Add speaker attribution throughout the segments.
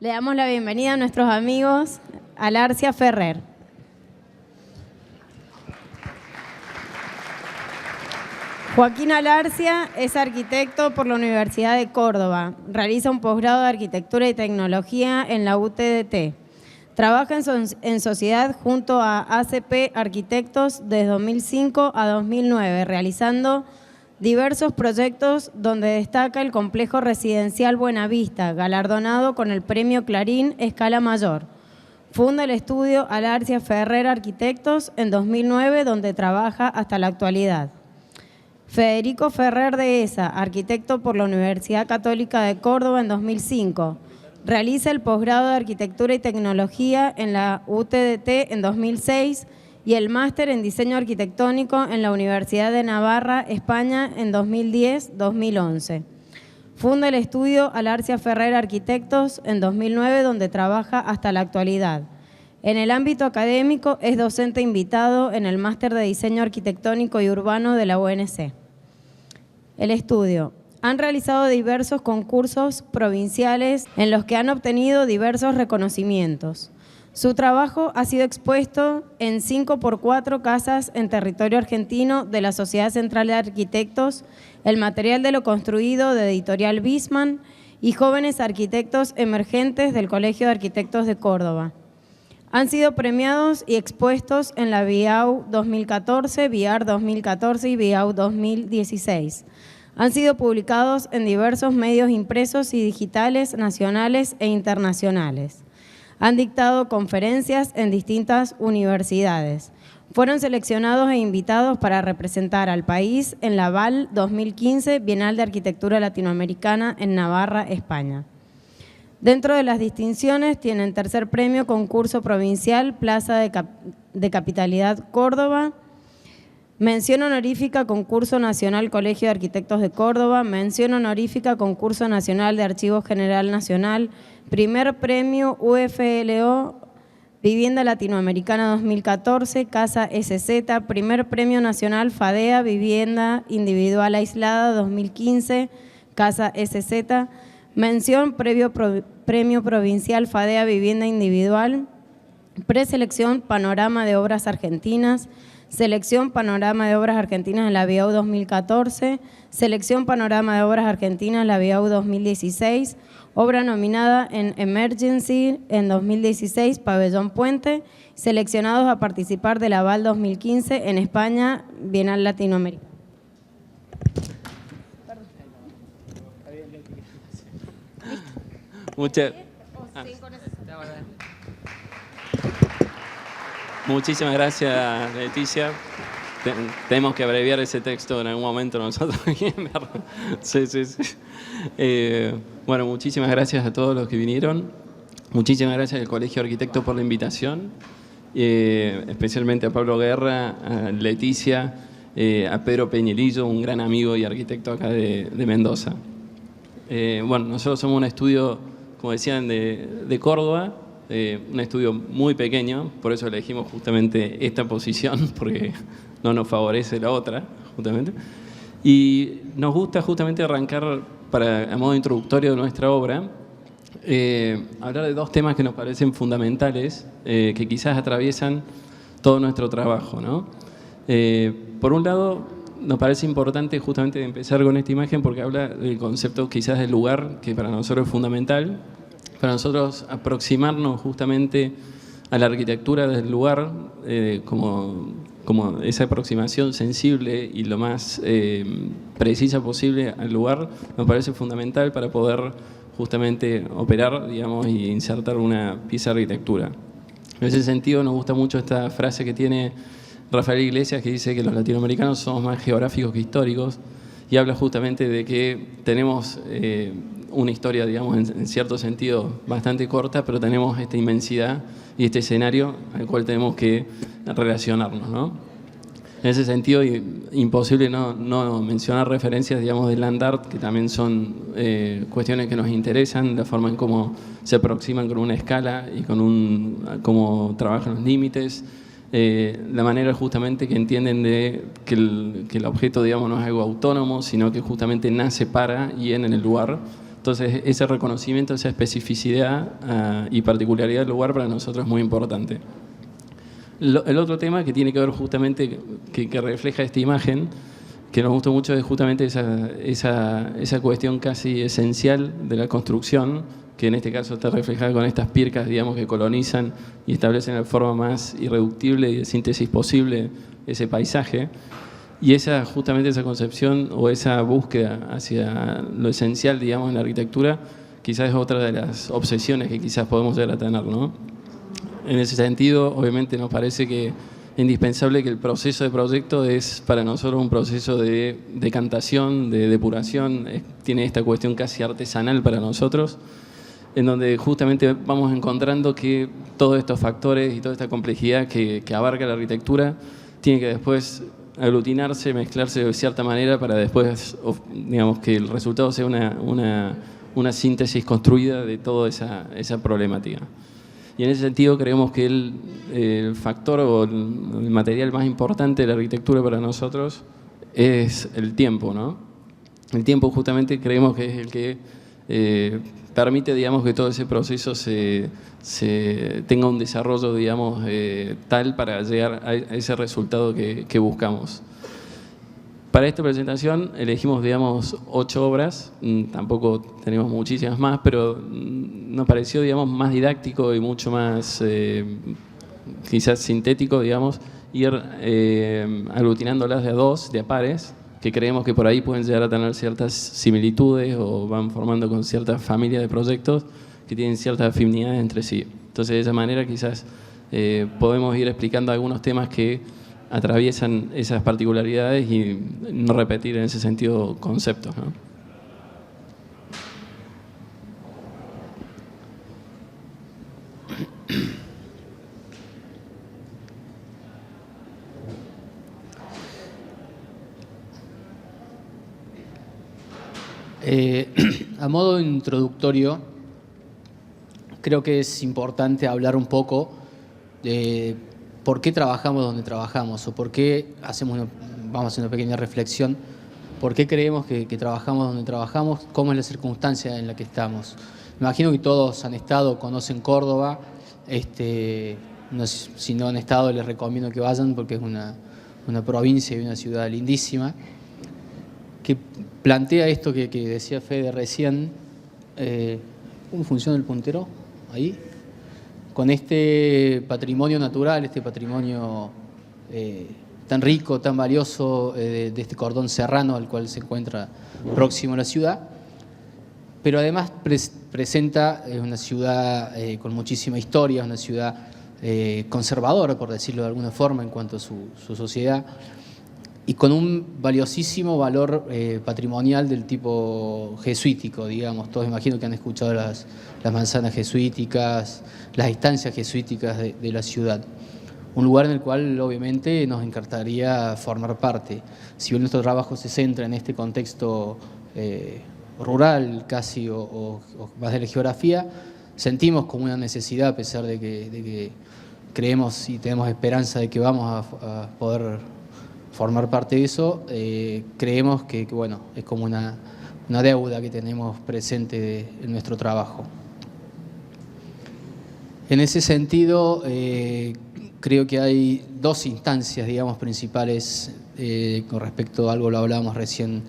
Speaker 1: Le damos la bienvenida a nuestros amigos Alarcia Ferrer. Joaquín Alarcia es arquitecto por la Universidad de Córdoba. Realiza un posgrado de Arquitectura y Tecnología en la UTDT. Trabaja en sociedad junto a ACP Arquitectos desde 2005 a 2009, realizando diversos proyectos donde destaca el complejo residencial Buenavista, galardonado con el Premio Clarín Escala Mayor. Funda el estudio Alarcia Ferrer Arquitectos en 2009, donde trabaja hasta la actualidad. Federico Ferrer Dehesa, arquitecto por la Universidad Católica de Córdoba en 2005. Realiza el posgrado de Arquitectura y Tecnología en la UTDT en 2006 y el máster en Diseño Arquitectónico en la Universidad de Navarra, España, en 2010-2011. Funda el estudio Alarcia Ferrer Arquitectos en 2009, donde trabaja hasta la actualidad. En el ámbito académico es docente invitado en el máster de Diseño Arquitectónico y Urbano de la UNC. El estudio. Han realizado diversos concursos provinciales en los que han obtenido diversos reconocimientos. Su trabajo ha sido expuesto en 5x4 casas en territorio argentino de la Sociedad Central de Arquitectos, el material de lo construido de Editorial Bisman y jóvenes arquitectos emergentes del Colegio de Arquitectos de Córdoba. Han sido premiados y expuestos en la BIAU 2014, BIAR 2014 y BIAU 2016. Han sido publicados en diversos medios impresos y digitales nacionales e internacionales. Han dictado conferencias en distintas universidades. Fueron seleccionados e invitados para representar al país en la VAL 2015, Bienal de Arquitectura Latinoamericana en Navarra, España. Dentro de las distinciones tienen tercer premio concurso provincial Plaza de Capitalidad Córdoba, mención honorífica concurso nacional Colegio de Arquitectos de Córdoba, mención honorífica concurso nacional de Archivo General Nacional, primer premio UFLO Vivienda Latinoamericana 2014, Casa SZ, primer premio nacional FADEA Vivienda Individual Aislada 2015, Casa SZ, mención premio provincial FADEA Vivienda Individual, preselección Panorama de Obras Argentinas, selección Panorama de Obras Argentinas en la BIAU 2014, selección Panorama de Obras Argentinas en la BIAU 2016, obra nominada en Emergency en 2016, Pabellón Puente, seleccionados a participar de la VAL 2015 en España, Bienal Latinoamericana.
Speaker 2: Muchísimas gracias, Leticia. Tenemos que abreviar ese texto en algún momento nosotros. Sí. Bueno, muchísimas gracias a todos los que vinieron. Muchísimas gracias al Colegio de Arquitectos por la invitación. Especialmente a Pablo Guerra, a Leticia, a Pedro Peñelillo, un gran amigo y arquitecto acá de Mendoza. Bueno, nosotros somos un estudio, como decían, de Córdoba. Un estudio muy pequeño, por eso elegimos justamente esta posición, porque no nos favorece la otra, justamente. Y nos gusta justamente arrancar, a modo introductorio de nuestra obra, hablar de dos temas que nos parecen fundamentales, que quizás atraviesan todo nuestro trabajo, ¿no? Por un lado, nos parece importante justamente empezar con esta imagen porque habla del concepto quizás del lugar, que para nosotros es fundamental. Para nosotros aproximarnos justamente a la arquitectura del lugar como esa aproximación sensible y lo más precisa posible al lugar nos parece fundamental para poder justamente operar, digamos, y insertar una pieza de arquitectura. En ese sentido nos gusta mucho esta frase que tiene Rafael Iglesias, que dice que los latinoamericanos somos más geográficos que históricos, y habla justamente de que tenemos una historia, digamos, en cierto sentido bastante corta, pero tenemos esta inmensidad y este escenario al cual tenemos que relacionarnos, ¿no? En ese sentido, imposible no mencionar referencias, digamos, de land art, que también son cuestiones que nos interesan, la forma en cómo se aproximan con una escala y con cómo trabajan los límites, la manera justamente que entienden que el objeto, digamos, no es algo autónomo, sino que justamente nace para y en el lugar, Entonces, ese reconocimiento, esa especificidad y particularidad del lugar para nosotros es muy importante. El otro tema que tiene que ver justamente, que refleja esta imagen, que nos gustó mucho, es justamente esa cuestión casi esencial de la construcción, que en este caso está reflejada con estas pircas, digamos, que colonizan y establecen la forma más irreductible y de síntesis posible ese paisaje. Y justamente esa concepción o esa búsqueda hacia lo esencial, digamos, en la arquitectura, quizás es otra de las obsesiones que quizás podemos llegar a tener, ¿no? En ese sentido, obviamente nos parece que es indispensable que el proceso de proyecto es para nosotros un proceso de decantación, de depuración, tiene esta cuestión casi artesanal para nosotros, en donde justamente vamos encontrando que todos estos factores y toda esta complejidad que abarca la arquitectura tiene que después aglutinarse, mezclarse de cierta manera para después, digamos, que el resultado sea una síntesis construida de toda esa problemática. Y en ese sentido creemos que el factor o el material más importante de la arquitectura para nosotros es el tiempo, ¿no? El tiempo justamente creemos que es el que permite, digamos, que todo ese proceso tenga un desarrollo, digamos, tal para llegar a ese resultado que buscamos. Para esta presentación elegimos, digamos, 8 obras, tampoco tenemos muchísimas más, pero nos pareció, digamos, más didáctico y mucho más, quizás sintético, digamos, ir aglutinándolas de a dos, de a pares, que creemos que por ahí pueden llegar a tener ciertas similitudes o van formando con ciertas familias de proyectos que tienen ciertas afinidades entre sí. Entonces, de esa manera quizás podemos ir explicando algunos temas que atraviesan esas particularidades y no repetir en ese sentido conceptos, ¿no?
Speaker 3: A modo introductorio, creo que es importante hablar un poco de por qué trabajamos donde trabajamos o por qué vamos a hacer una pequeña reflexión, por qué creemos que trabajamos donde trabajamos, cómo es la circunstancia en la que estamos. Me imagino que todos han estado, conocen Córdoba, si no han estado les recomiendo que vayan porque es una provincia y una ciudad lindísima, que plantea esto que decía Fede recién. ¿Cómo funciona el puntero? Ahí. Con este patrimonio natural, este patrimonio tan rico, tan valioso de este cordón serrano al cual se encuentra próximo a la ciudad, pero además presenta una ciudad con muchísima historia, una ciudad conservadora, por decirlo de alguna forma, en cuanto a su sociedad, y con un valiosísimo valor patrimonial del tipo jesuítico, digamos. Todos imagino que han escuchado las manzanas jesuíticas, las estancias jesuíticas de la ciudad. Un lugar en el cual obviamente nos encantaría formar parte. Si bien nuestro trabajo se centra en este contexto rural casi o más de la geografía, sentimos como una necesidad, a pesar de que creemos y tenemos esperanza de que vamos a poder formar parte de eso, creemos que bueno, es como una deuda que tenemos presente en nuestro trabajo. En ese sentido, creo que hay dos instancias, digamos, principales con respecto a algo, lo hablábamos recién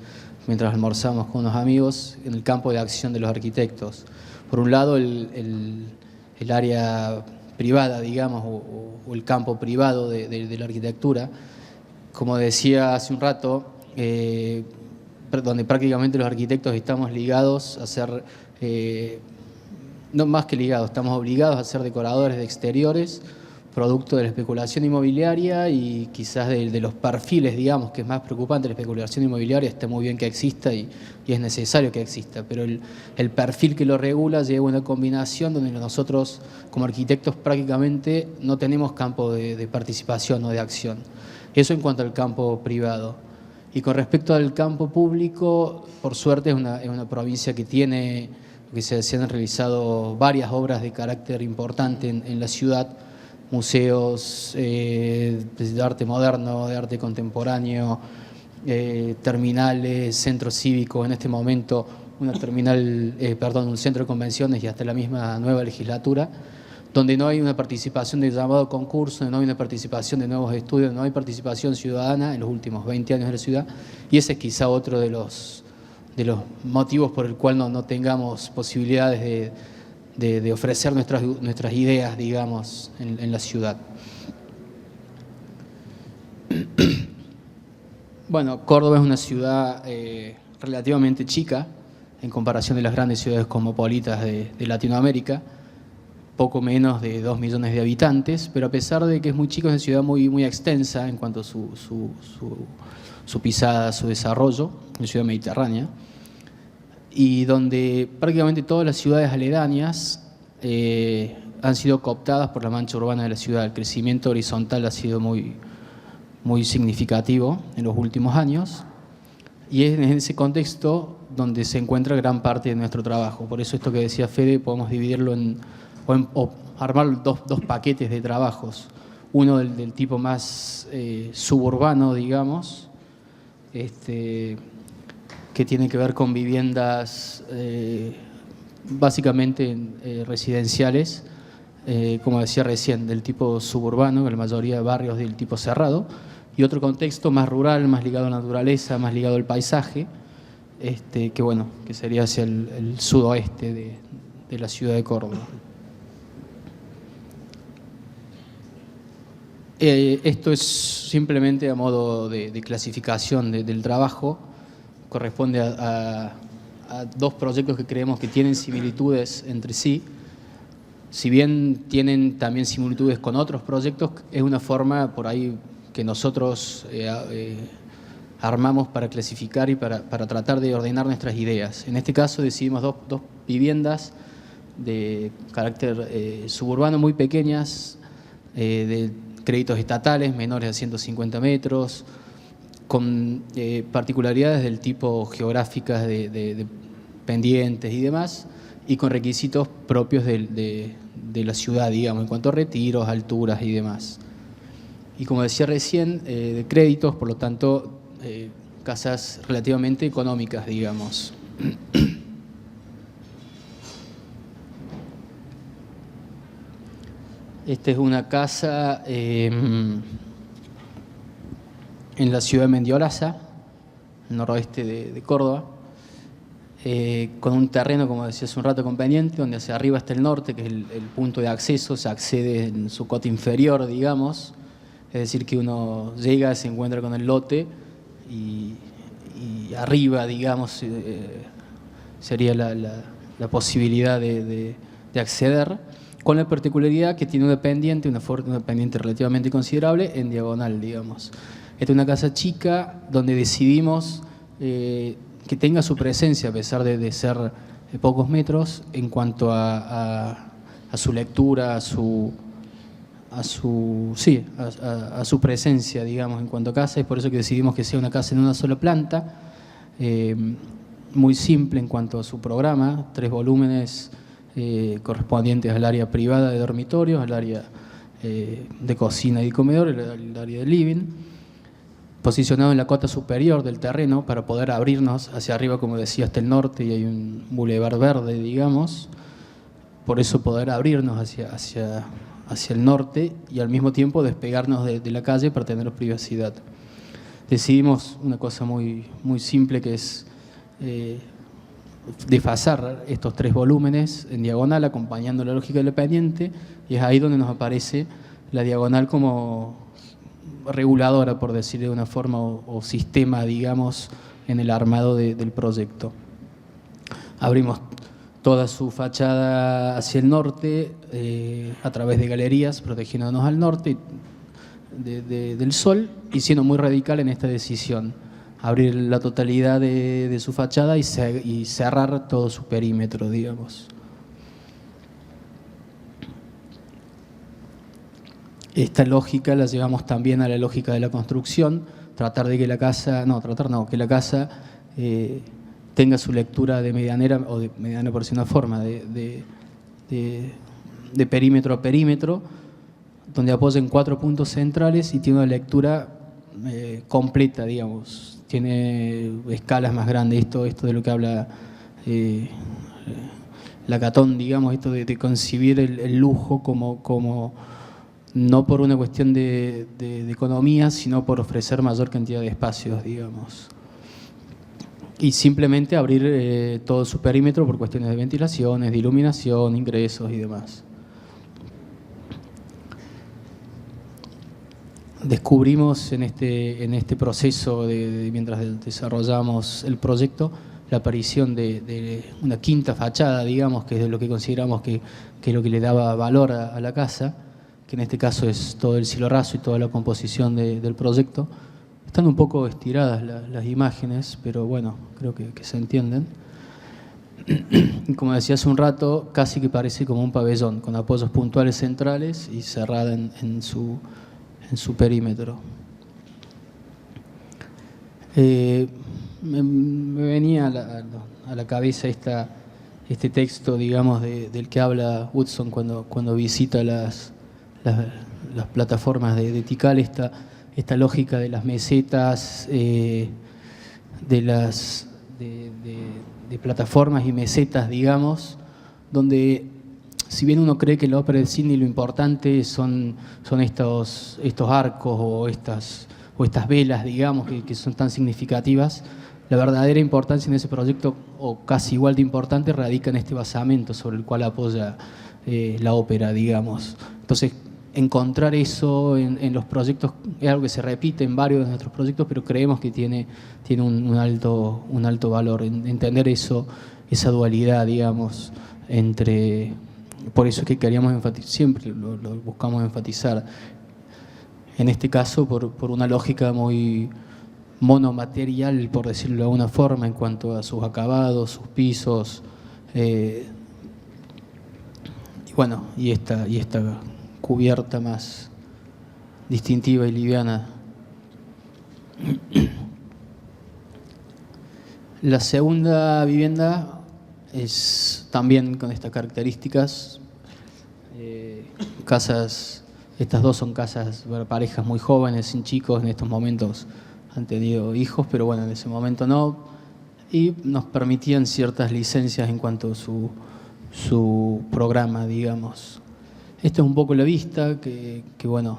Speaker 3: mientras almorzamos con unos amigos, en el campo de acción de los arquitectos. Por un lado, el área privada, digamos, o el campo privado de la arquitectura. Como decía hace un rato, donde prácticamente los arquitectos estamos ligados a ser, no más que ligados, estamos obligados a ser decoradores de exteriores, producto de la especulación inmobiliaria y quizás de los perfiles, digamos, que es más preocupante. La especulación inmobiliaria está muy bien que exista y es necesario que exista, pero el perfil que lo regula lleva una combinación donde nosotros como arquitectos prácticamente no tenemos campo de participación o de acción. Eso en cuanto al campo privado. Y con respecto al campo público, por suerte es una provincia que se han realizado varias obras de carácter importante en la ciudad, museos de arte moderno, de arte contemporáneo, terminales, centros cívicos. En este momento un centro de convenciones y hasta la misma nueva legislatura, donde no hay una participación de llamado concurso, no hay una participación de nuevos estudios, no hay participación ciudadana en los últimos 20 años de la ciudad, y ese es quizá otro de los motivos por el cual no tengamos posibilidades de ofrecer nuestras ideas, digamos, en la ciudad. Bueno, Córdoba es una ciudad relativamente chica en comparación de las grandes ciudades cosmopolitas de Latinoamérica, poco menos de 2 millones de habitantes, pero a pesar de que es muy chica, es una ciudad muy extensa en cuanto a su pisada, su desarrollo, una ciudad mediterránea, y donde prácticamente todas las ciudades aledañas han sido cooptadas por la mancha urbana de la ciudad. El crecimiento horizontal ha sido muy significativo en los últimos años, y es en ese contexto donde se encuentra gran parte de nuestro trabajo. Por eso esto que decía Fede, podemos dividirlo o armar dos paquetes de trabajos. Uno del tipo más suburbano, digamos, que tiene que ver con viviendas básicamente residenciales, como decía recién, del tipo suburbano, que la mayoría de barrios del tipo cerrado, y otro contexto más rural, más ligado a la naturaleza, más ligado al paisaje, que sería hacia el sudoeste de la ciudad de Córdoba. Esto es simplemente a modo de clasificación del trabajo. Corresponde a 2 proyectos que creemos que tienen similitudes entre sí. Si bien tienen también similitudes con otros proyectos, es una forma por ahí que nosotros armamos para clasificar y para tratar de ordenar nuestras ideas. En este caso decidimos dos viviendas de carácter suburbano muy pequeñas, de créditos estatales menores a 150 metros, con particularidades del tipo geográficas de pendientes y demás, y con requisitos propios de la ciudad, digamos, en cuanto a retiros, alturas y demás. Y como decía recién, de créditos, por lo tanto, casas relativamente económicas, digamos. Esta es una casa en la ciudad de Mendiolaza, noroeste de Córdoba, con un terreno, como decía hace un rato, con pendiente, donde hacia arriba está el norte, que es el punto de acceso, se accede en su cota inferior, digamos, es decir, que uno llega, se encuentra con el lote y arriba, digamos, sería la posibilidad de acceder, con la particularidad que tiene una pendiente relativamente considerable en diagonal, digamos. Esta es una casa chica donde decidimos que tenga su presencia, a pesar de ser pocos metros, en cuanto a su lectura, a su presencia, digamos, en cuanto a casa. Es por eso que decidimos que sea una casa en una sola planta, muy simple en cuanto a su programa, 3 volúmenes correspondientes al área privada de dormitorios, al área de cocina y comedor, el área de living, posicionado en la cota superior del terreno para poder abrirnos hacia arriba, como decía, hasta el norte, y hay un bulevar verde, digamos, por eso poder abrirnos hacia el norte y al mismo tiempo despegarnos de la calle para tener privacidad. Decidimos una cosa muy simple, que es desfasar estos 3 volúmenes en diagonal, acompañando la lógica de la pendiente, y es ahí donde nos aparece la diagonal como reguladora, por decirlo de una forma, o sistema, digamos, en el armado del proyecto. Abrimos toda su fachada hacia el norte, a través de galerías, protegiéndonos al norte del sol, y siendo muy radical en esta decisión: abrir la totalidad de su fachada y cerrar todo su perímetro, digamos. Esta lógica la llevamos también a la lógica de la construcción, que la casa tenga su lectura de medianera, o de mediana por decir una forma, de perímetro a perímetro, donde apoya en 4 puntos centrales y tiene una lectura completa, digamos. Tiene escalas más grandes, esto de lo que habla la Catón, digamos, esto de concebir el lujo como no por una cuestión de economía, sino por ofrecer mayor cantidad de espacios, digamos. Y simplemente abrir todo su perímetro por cuestiones de ventilaciones, de iluminación, ingresos y demás. Descubrimos en este proceso mientras desarrollamos el proyecto la aparición de una quinta fachada, digamos, que es de lo que consideramos que es lo que le daba valor a la casa, que en este caso es todo el cielo raso y toda la composición del proyecto. Están un poco estiradas las imágenes, pero bueno, creo que se entienden. Como decía hace un rato, casi que parece como un pabellón, con apoyos puntuales centrales y cerrada en su perímetro. Me venía a la cabeza este texto, digamos, del que habla Woodson cuando visita las plataformas de Tikal, esta lógica de las mesetas, de plataformas y mesetas, digamos, donde si bien uno cree que en la ópera del cine lo importante son estos arcos o estas velas, digamos, que son tan significativas, la verdadera importancia en ese proyecto, o casi igual de importante, radica en este basamento sobre el cual apoya la ópera, digamos. Entonces, encontrar eso en los proyectos es algo que se repite en varios de nuestros proyectos, pero creemos que tiene un alto valor, entender esa dualidad, digamos, por eso es que queríamos enfatizar, siempre lo buscamos enfatizar, en este caso por una lógica muy monomaterial, por decirlo de alguna forma, en cuanto a sus acabados, sus pisos, y bueno, y esta cubierta más distintiva y liviana. La segunda vivienda es también con estas características, estas dos son casas, parejas muy jóvenes, sin chicos, en estos momentos han tenido hijos, pero bueno, en ese momento no, y nos permitían ciertas licencias en cuanto a su programa, digamos. Esta es un poco la vista que bueno,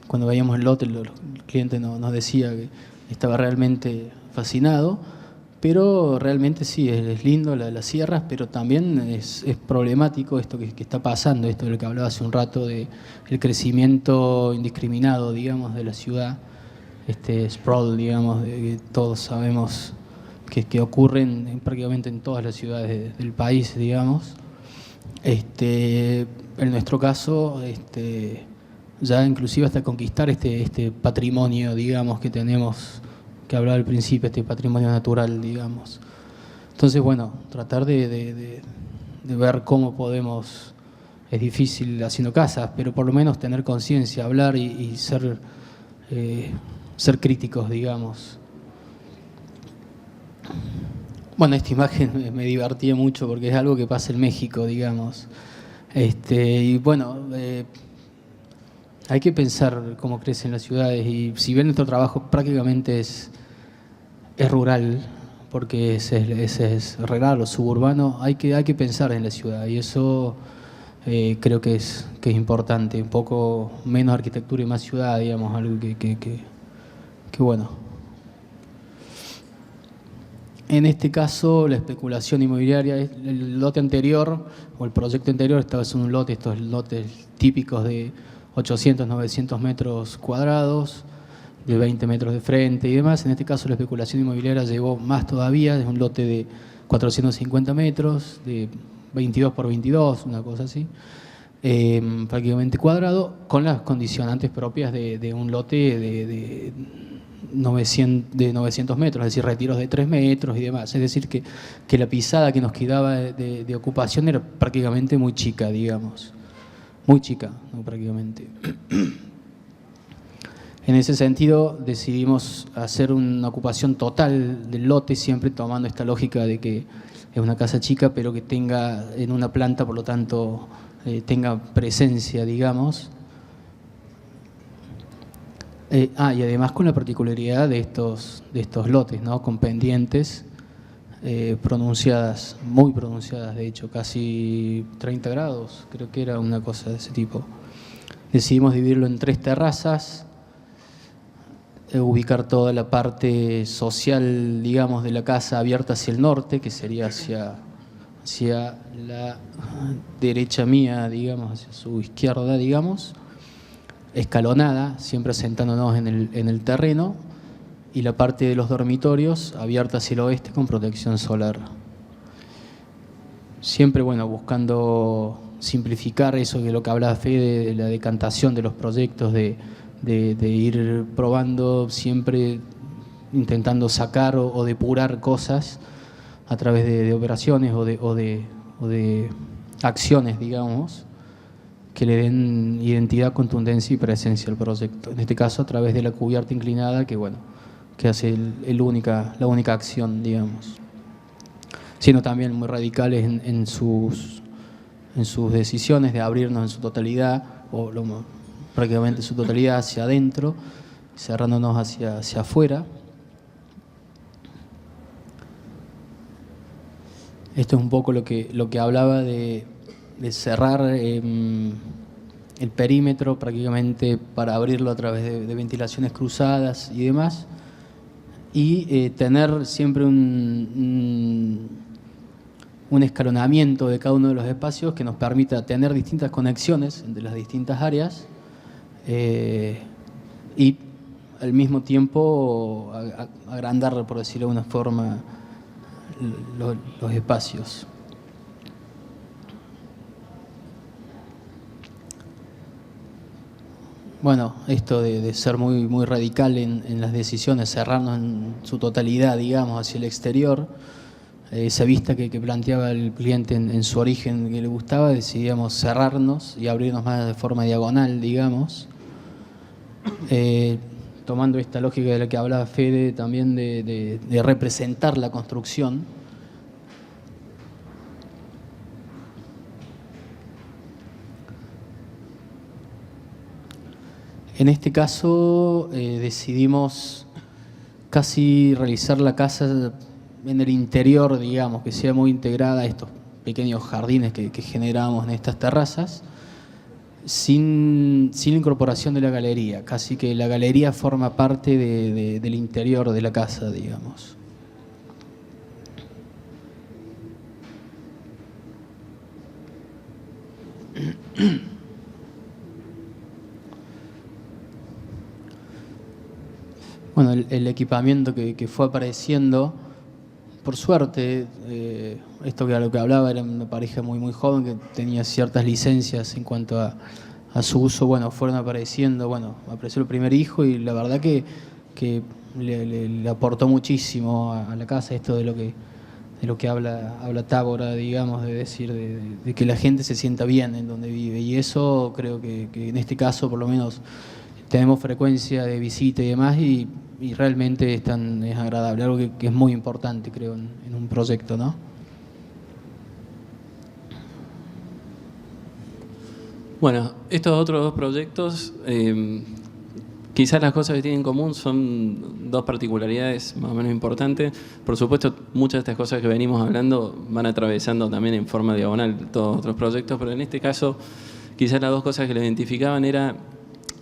Speaker 3: cuando veíamos el lote, el cliente nos decía que estaba realmente fascinado, pero realmente sí, es lindo las sierras, pero también es problemático esto que está pasando, esto de lo que hablaba hace un rato, del crecimiento indiscriminado, digamos, de la ciudad, este sprawl, digamos, que todos sabemos que ocurren prácticamente en todas las ciudades del país, digamos. En nuestro caso, ya inclusive hasta conquistar este patrimonio, digamos, que tenemos, que hablaba al principio, este patrimonio natural, digamos. Entonces, bueno, tratar de ver cómo podemos, es difícil haciendo casas, pero por lo menos tener conciencia, hablar y ser críticos, digamos. Bueno, esta imagen me divertía mucho porque es algo que pasa en México, digamos. Y bueno, hay que pensar cómo crecen las ciudades, y si bien nuestro trabajo prácticamente es rural, porque ese es rural o suburbano, hay que pensar en la ciudad, y eso creo que es importante. Un poco menos arquitectura y más ciudad, digamos, algo que bueno. En este caso, la especulación inmobiliaria, el lote anterior o el proyecto anterior estaba en un lote, estos lotes típicos de 800, 900 metros cuadrados, de 20 metros de frente y demás. En este caso, la especulación inmobiliaria llevó más todavía, es un lote de 450 metros, de 22 por 22, una cosa así, prácticamente cuadrado, con las condicionantes propias de un lote de 900 metros, es decir, retiros de 3 metros y demás. Es decir, que la pisada que nos quedaba de ocupación era prácticamente muy chica, digamos. Muy chica, ¿no? Prácticamente. En ese sentido, decidimos hacer una ocupación total del lote, siempre tomando esta lógica de que es una casa chica, pero que tenga en una planta, por lo tanto, tenga presencia, digamos. Y además con la particularidad de estos lotes, ¿no? Con pendientes, pronunciadas, muy pronunciadas, de hecho, casi 30 grados, creo que era una cosa de ese tipo. Decidimos dividirlo en 3 terrazas, ubicar toda la parte social, digamos, de la casa abierta hacia el norte, que sería hacia la derecha mía, digamos, hacia su izquierda, digamos, escalonada, siempre sentándonos en el terreno, y la parte de los dormitorios abierta hacia el oeste con protección solar. Siempre, bueno, buscando simplificar eso de lo que hablaba Fede, de la decantación de los proyectos, de ir probando, siempre intentando sacar o depurar cosas a través de operaciones o de acciones, digamos, que le den identidad, contundencia y presencia al proyecto. En este caso, a través de la cubierta inclinada, que bueno, que hace la única acción, digamos. Sino también muy radicales en sus decisiones de abrirnos en su totalidad, o prácticamente su totalidad hacia adentro, cerrándonos hacia afuera. Esto es un poco lo que hablaba de cerrar el perímetro prácticamente para abrirlo a través de ventilaciones cruzadas y demás, y tener siempre un escalonamiento de cada uno de los espacios que nos permita tener distintas conexiones entre las distintas áreas y al mismo tiempo agrandar, por decirlo de alguna forma, los espacios. Bueno, esto de ser muy radical en las decisiones, cerrarnos en su totalidad, digamos, hacia el exterior, esa vista que planteaba el cliente en su origen que le gustaba, decidíamos cerrarnos y abrirnos más de forma diagonal, digamos, tomando esta lógica de la que hablaba Fede también de representar la construcción. En este caso decidimos casi realizar la casa en el interior, digamos, que sea muy integrada a estos pequeños jardines que generamos en estas terrazas, sin la incorporación de la galería. Casi que la galería forma parte del interior de la casa, digamos. Bueno, el equipamiento que fue apareciendo, por suerte, esto que a lo que hablaba era una pareja muy joven que tenía ciertas licencias en cuanto a su uso. Bueno, fueron apareciendo, bueno, apareció el primer hijo y la verdad que le aportó muchísimo a la casa esto de lo que habla Tábora, digamos, de decir de que la gente se sienta bien en donde vive, y eso creo que en este caso por lo menos tenemos frecuencia de visita y demás, y realmente es agradable, algo que es muy importante, creo, en un proyecto, ¿no?
Speaker 2: Bueno, estos otros 2 proyectos, quizás las cosas que tienen en común son 2 particularidades más o menos importantes. Por supuesto, muchas de estas cosas que venimos hablando van atravesando también en forma diagonal todos otros proyectos, pero en este caso, quizás las 2 cosas que lo identificaban era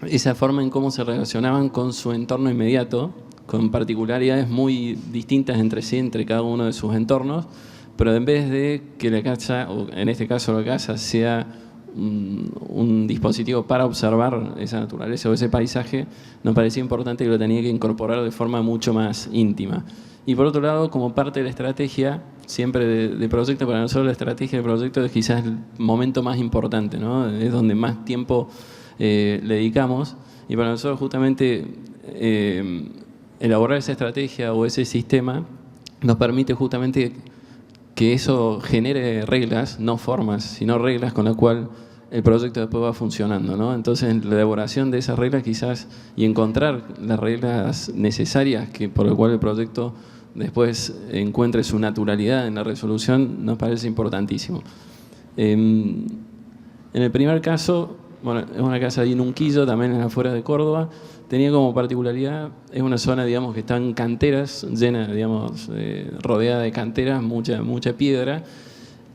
Speaker 2: esa forma en cómo se relacionaban con su entorno inmediato, con particularidades muy distintas entre sí, entre cada uno de sus entornos, pero en vez de que la casa, o en este caso la casa, sea un dispositivo para observar esa naturaleza o ese paisaje, nos parecía importante que lo tenía que incorporar de forma mucho más íntima. Y por otro lado, como parte de la estrategia, siempre de proyecto, para nosotros la estrategia de proyecto es quizás el momento más importante, ¿no? Es donde más tiempo le dedicamos, y para nosotros justamente elaborar esa estrategia o ese sistema nos permite justamente que eso genere reglas, no formas, sino reglas con las cuales el proyecto después va funcionando, ¿no? Entonces la elaboración de esas reglas quizás y encontrar las reglas necesarias por las cuales el proyecto después encuentre su naturalidad en la resolución nos parece importantísimo. En el primer caso, bueno, es una casa ahí en Unquillo, también en las afueras de Córdoba. Tenía como particularidad, es una zona, digamos, que está en canteras, llena, digamos, rodeada de canteras, mucha piedra.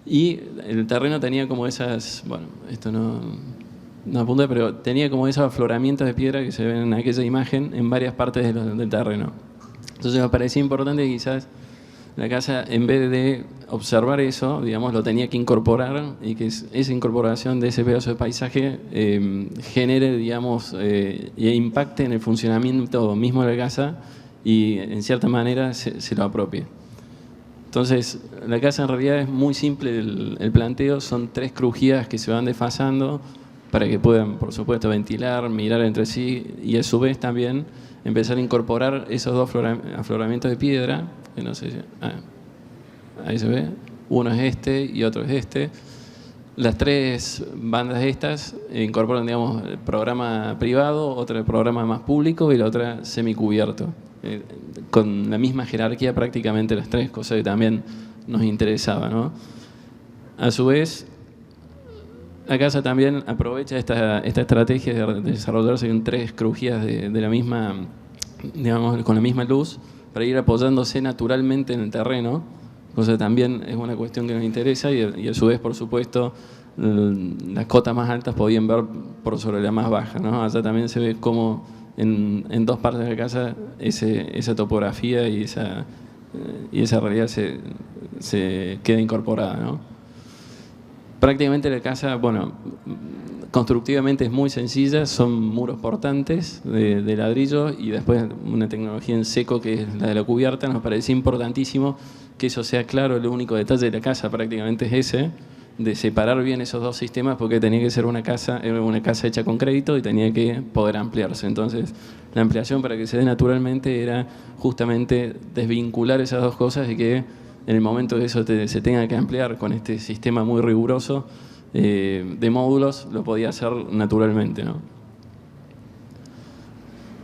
Speaker 2: Y el terreno tenía como esas, bueno, esto no apunta, pero tenía como esos afloramientos de piedra que se ven en aquella imagen en varias partes del terreno. Entonces me parecía importante que quizás la casa, en vez de observar eso, digamos, lo tenía que incorporar y que esa incorporación de ese pedazo de paisaje genere, digamos, e impacte en el funcionamiento mismo de la casa y en cierta manera se lo apropie. Entonces, la casa en realidad es muy simple el planteo, son 3 crujías que se van desfasando para que puedan, por supuesto, ventilar, mirar entre sí y a su vez también empezar a incorporar esos 2 afloramientos de piedra, que no sé si, ahí se ve, uno es este y otro es este. Las 3 bandas estas incorporan, digamos, el programa privado, otra el programa más público y la otra semicubierto, con la misma jerarquía prácticamente las 3, cosas que también nos interesaba, ¿no? A su vez, la casa también aprovecha esta estrategia de desarrollarse en 3 crujías de la misma, digamos, con la misma luz, para ir apoyándose naturalmente en el terreno, cosa que también es una cuestión que nos interesa y a su vez, por supuesto, las cotas más altas podían ver por sobre la más baja, ¿no? Allá también se ve cómo en 2 partes de la casa esa topografía y esa realidad se queda incorporada, ¿no? Prácticamente la casa, bueno, constructivamente es muy sencilla, son muros portantes de ladrillo y después una tecnología en seco que es la de la cubierta. Nos parece importantísimo que eso sea claro. El único detalle de la casa prácticamente es ese, de separar bien esos 2 sistemas, porque tenía que ser una casa hecha con crédito y tenía que poder ampliarse. Entonces, la ampliación para que se dé naturalmente era justamente desvincular esas 2 cosas y que en el momento que eso se tenga que ampliar con este sistema muy riguroso de módulos, lo podía hacer naturalmente, ¿no?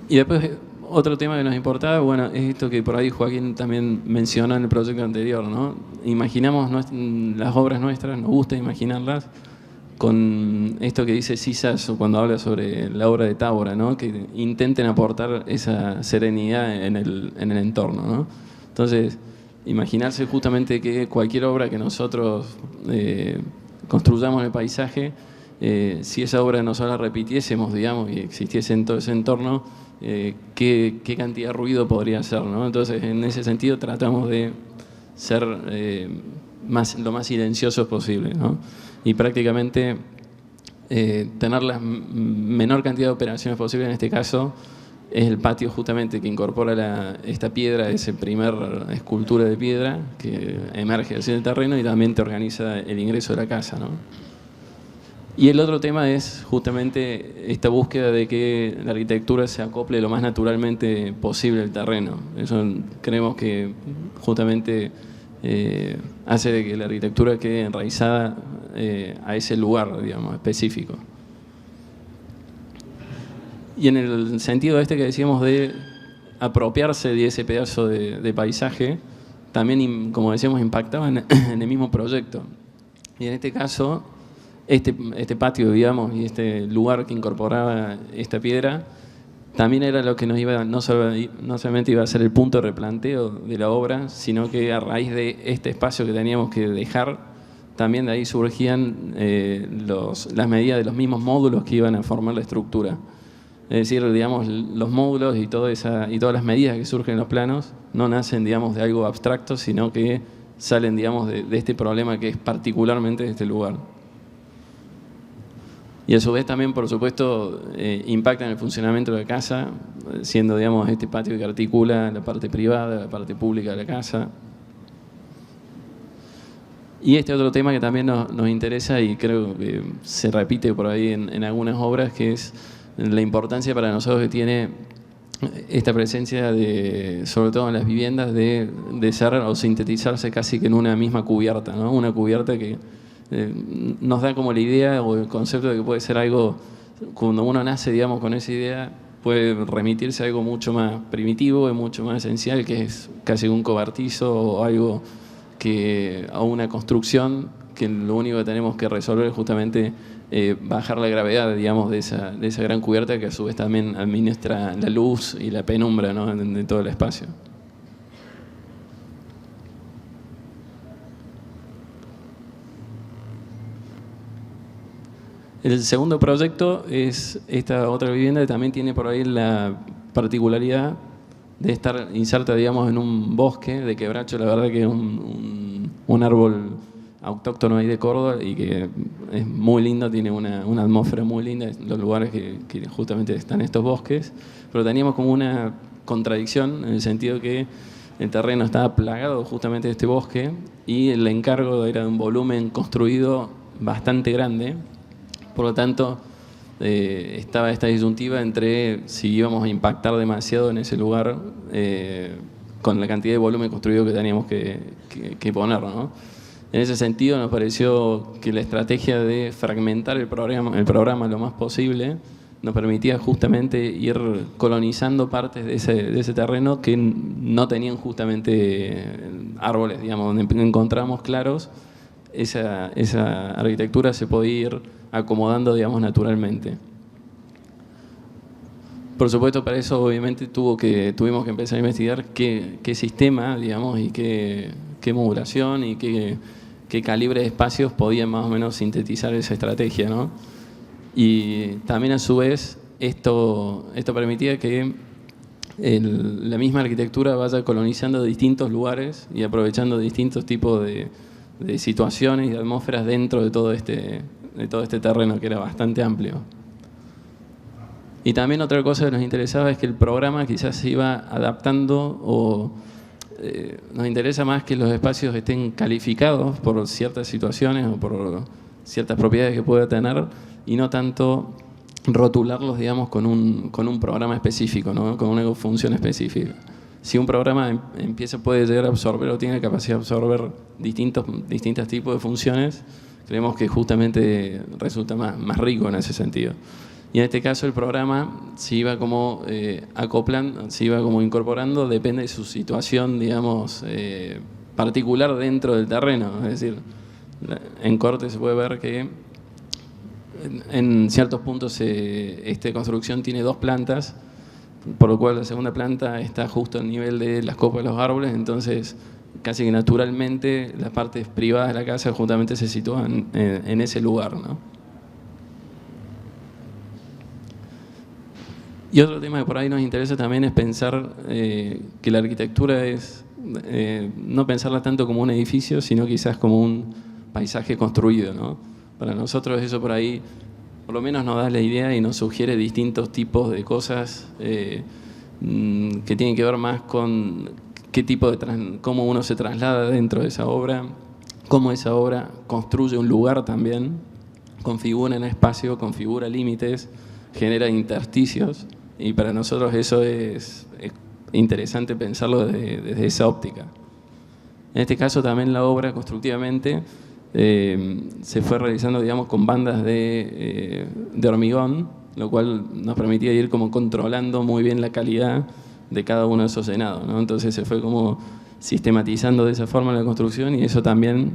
Speaker 2: Y después, otro tema que nos importaba, bueno, es esto que por ahí Joaquín también mencionó en el proyecto anterior, ¿no? Imaginamos las obras nuestras, nos gusta imaginarlas con esto que dice Sisas cuando habla sobre la obra de Tábora, ¿no? Que intenten aportar esa serenidad en el entorno, ¿no? Entonces, imaginarse justamente que cualquier obra que nosotros construyamos en el paisaje, si esa obra nosotros la repitiésemos, digamos, y existiese en todo ese entorno, qué cantidad de ruido podría hacer, ¿no? Entonces, en ese sentido, tratamos de ser lo más silenciosos posible, ¿no? Y prácticamente tener la menor cantidad de operaciones posible. En este caso es el patio justamente que incorpora esta piedra, esa primer escultura de piedra que emerge hacia el terreno y también te organiza el ingreso de la casa, ¿no? Y el otro tema es justamente esta búsqueda de que la arquitectura se acople lo más naturalmente posible al terreno. Eso creemos que justamente hace de que la arquitectura quede enraizada a ese lugar, digamos, específico. Y en el sentido este que decíamos de apropiarse de ese pedazo de paisaje, también, como decíamos, impactaba en el mismo proyecto. Y en este caso, este patio, digamos, y este lugar que incorporaba esta piedra, también era lo que nos iba, no solamente iba a ser el punto de replanteo de la obra, sino que a raíz de este espacio que teníamos que dejar, también de ahí surgían las medidas de los mismos módulos que iban a formar la estructura. Es decir, digamos, los módulos y todas las medidas que surgen en los planos no nacen, digamos, de algo abstracto, sino que salen, digamos, de este problema que es particularmente de este lugar. Y a su vez también, por supuesto, impacta en el funcionamiento de la casa, siendo, digamos, este patio que articula la parte privada, la parte pública de la casa. Y este otro tema que también nos interesa y creo que se repite por ahí en algunas obras, que es la importancia para nosotros que tiene esta presencia, sobre todo en las viviendas, de ser o sintetizarse casi que en una misma cubierta, ¿no? Una cubierta que nos da como la idea o el concepto de que puede ser algo, cuando uno nace, digamos, con esa idea, puede remitirse a algo mucho más primitivo y mucho más esencial, que es casi un cobertizo o algo a una construcción que lo único que tenemos que resolver es justamente bajar la gravedad, digamos, de esa gran cubierta que a su vez también administra la luz y la penumbra, ¿no?, de todo el espacio. El segundo proyecto es esta otra vivienda que también tiene por ahí la particularidad de estar inserta, digamos, en un bosque de quebracho. La verdad que es un árbol autóctono ahí de Córdoba y que es muy lindo, tiene una atmósfera muy linda, los lugares que justamente están estos bosques, pero teníamos como una contradicción en el sentido que el terreno estaba plagado justamente de este bosque y el encargo era de un volumen construido bastante grande. Por lo tanto, estaba esta disyuntiva entre si íbamos a impactar demasiado en ese lugar con la cantidad de volumen construido que teníamos que poner, ¿no? En ese sentido, nos pareció que la estrategia de fragmentar el programa lo más posible nos permitía justamente ir colonizando partes de ese terreno que no tenían justamente árboles, digamos, donde encontramos claros. Esa arquitectura se podía ir acomodando, digamos, naturalmente. Por supuesto, para eso obviamente tuvimos que empezar a investigar qué sistema, digamos, y qué modulación y qué calibre de espacios podían más o menos sintetizar esa estrategia, ¿no? Y también a su vez esto permitía que la misma arquitectura vaya colonizando distintos lugares y aprovechando distintos tipos de situaciones y de atmósferas dentro de todo este terreno que era bastante amplio. Y también otra cosa que nos interesaba es que el programa quizás se iba adaptando o nos interesa más que los espacios estén calificados por ciertas situaciones o por ciertas propiedades que pueda tener y no tanto rotularlos, digamos, con un programa específico, ¿no?, con una función específica. Si un programa puede llegar a absorber o tiene la capacidad de absorber distintos tipos de funciones, creemos que justamente resulta más rico en ese sentido. Y en este caso el programa se iba como acoplando, se iba como incorporando, depende de su situación, digamos, particular dentro del terreno. Es decir, en corte se puede ver que en ciertos puntos esta construcción tiene 2 plantas, por lo cual la segunda planta está justo al nivel de las copas de los árboles, entonces casi que naturalmente las partes privadas de la casa justamente se sitúan en ese lugar, ¿no? Y otro tema que por ahí nos interesa también es pensar que la arquitectura es no pensarla tanto como un edificio, sino quizás como un paisaje construido, ¿no? Para nosotros eso por ahí por lo menos nos da la idea y nos sugiere distintos tipos de cosas que tienen que ver más con qué tipo cómo uno se traslada dentro de esa obra, cómo esa obra construye un lugar también, configura un espacio, configura límites, genera intersticios, y para nosotros eso es interesante pensarlo desde esa óptica. En este caso también la obra constructivamente se fue realizando, digamos, con bandas de hormigón, lo cual nos permitía ir como controlando muy bien la calidad de cada uno de esos enados, ¿no? Entonces se fue como sistematizando de esa forma la construcción y eso también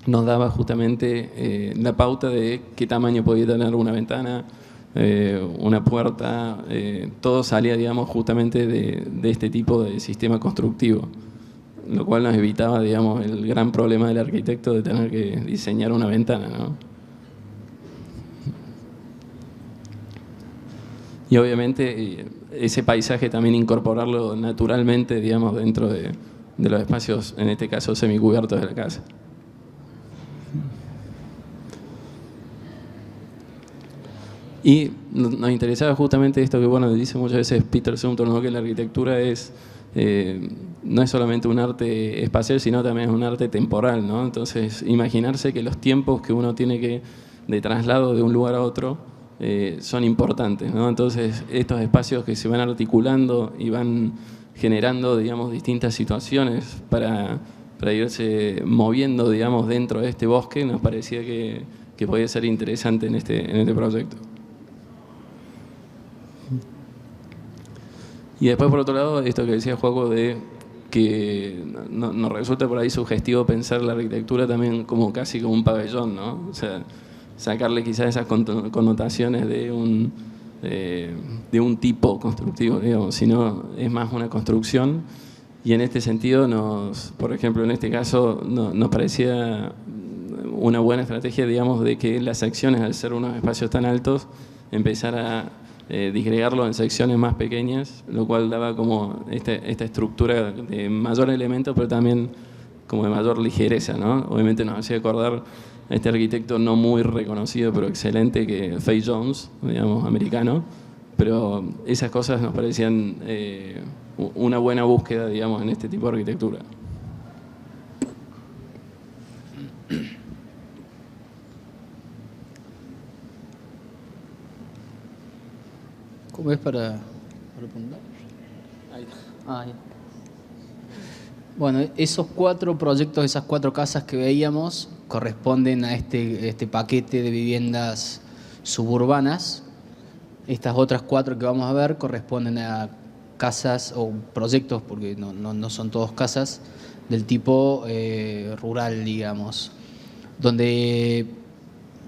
Speaker 2: nos daba justamente la pauta de qué tamaño podía tener una ventana, una puerta, todo salía, digamos, justamente de este tipo de sistema constructivo, lo cual nos evitaba, digamos, el gran problema del arquitecto de tener que diseñar una ventana, ¿no? Y obviamente ese paisaje también incorporarlo naturalmente, digamos, dentro de los espacios, en este caso semicubiertos de la casa. Y nos interesaba justamente esto que, bueno, dice muchas veces Peter Sumter, ¿no?, que la arquitectura no es solamente un arte espacial, sino también es un arte temporal, ¿no? Entonces, imaginarse que los tiempos que uno tiene de traslado de un lugar a otro son importantes, ¿no? Entonces, estos espacios que se van articulando y van generando, digamos, distintas situaciones para irse moviendo, digamos, dentro de este bosque, nos parecía que podía ser interesante en este proyecto. Y después, por otro lado, esto que decía Joaco de que nos resulta por ahí sugestivo pensar la arquitectura también como casi como un pabellón, ¿no? O sea, sacarle quizás esas connotaciones de un tipo constructivo, digamos, sino es más una construcción. Y en este sentido, por ejemplo, en este caso, nos parecía una buena estrategia, digamos, de que las secciones, al ser unos espacios tan altos, empezar a disgregarlo en secciones más pequeñas, lo cual daba como esta estructura de mayor elemento, pero también como de mayor ligereza, ¿no? Obviamente nos hacía acordar a este arquitecto no muy reconocido, pero excelente, que Fay Jones, digamos, americano, pero esas cosas nos parecían una buena búsqueda, digamos, en este tipo de arquitectura.
Speaker 3: ¿Cómo es para apuntar? Ahí. Bueno, esos 4 proyectos, esas 4 casas que veíamos, corresponden a este paquete de viviendas suburbanas. Estas otras 4 que vamos a ver corresponden a casas o proyectos, porque no son todos casas, del tipo rural, digamos, donde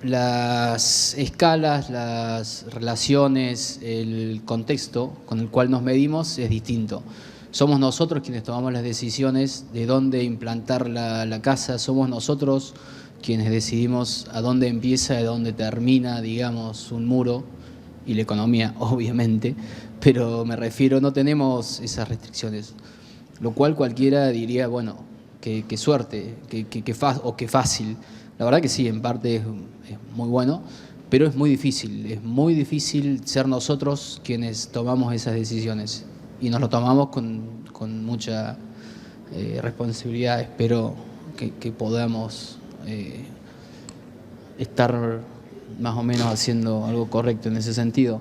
Speaker 3: las escalas, las relaciones, el contexto con el cual nos medimos es distinto. Somos nosotros quienes tomamos las decisiones de dónde implantar la casa, somos nosotros quienes decidimos a dónde empieza y a dónde termina, digamos, un muro, y la economía, obviamente, pero me refiero, no tenemos esas restricciones, lo cual cualquiera diría, bueno, qué suerte, qué fácil. La verdad que sí, en parte es muy bueno, pero es muy difícil ser nosotros quienes tomamos esas decisiones, y nos lo tomamos con mucha responsabilidad. Espero que podamos estar más o menos haciendo algo correcto en ese sentido.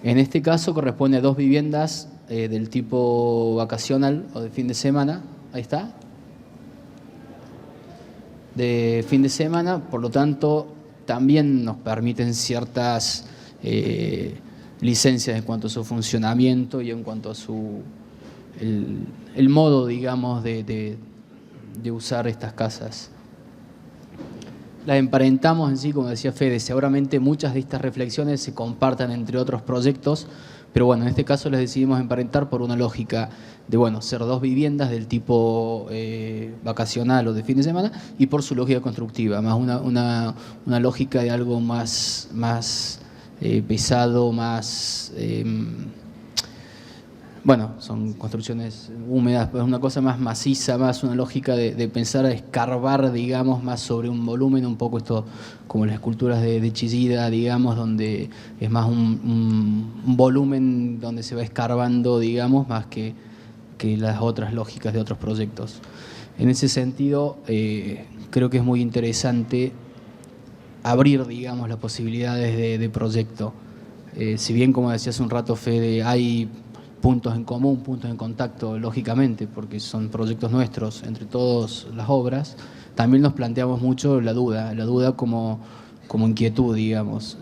Speaker 3: En este caso corresponde a 2 viviendas del tipo vacacional o de fin de semana. Ahí está. De fin de semana, por lo tanto, también nos permiten ciertas licencias en cuanto a su funcionamiento y en cuanto a el modo, digamos, de usar estas casas. Las emparentamos en sí, como decía Fede, seguramente muchas de estas reflexiones se compartan entre otros proyectos, pero bueno, en este caso las decidimos emparentar por una lógica de, bueno, ser 2 viviendas del tipo vacacional o de fin de semana, y por su lógica constructiva, más una lógica de algo más pesado, más... bueno, son construcciones húmedas, pero es una cosa más maciza, más una lógica de pensar a escarbar, digamos, más sobre un volumen, un poco esto como las esculturas de Chillida, digamos, donde es más un volumen donde se va escarbando, digamos, más que las otras lógicas de otros proyectos. En ese sentido, creo que es muy interesante abrir, digamos, las posibilidades de proyecto. Si bien, como decía hace un rato Fede, hay puntos en común, puntos en contacto, lógicamente, porque son proyectos nuestros, entre todas las obras, también nos planteamos mucho la duda como inquietud, digamos,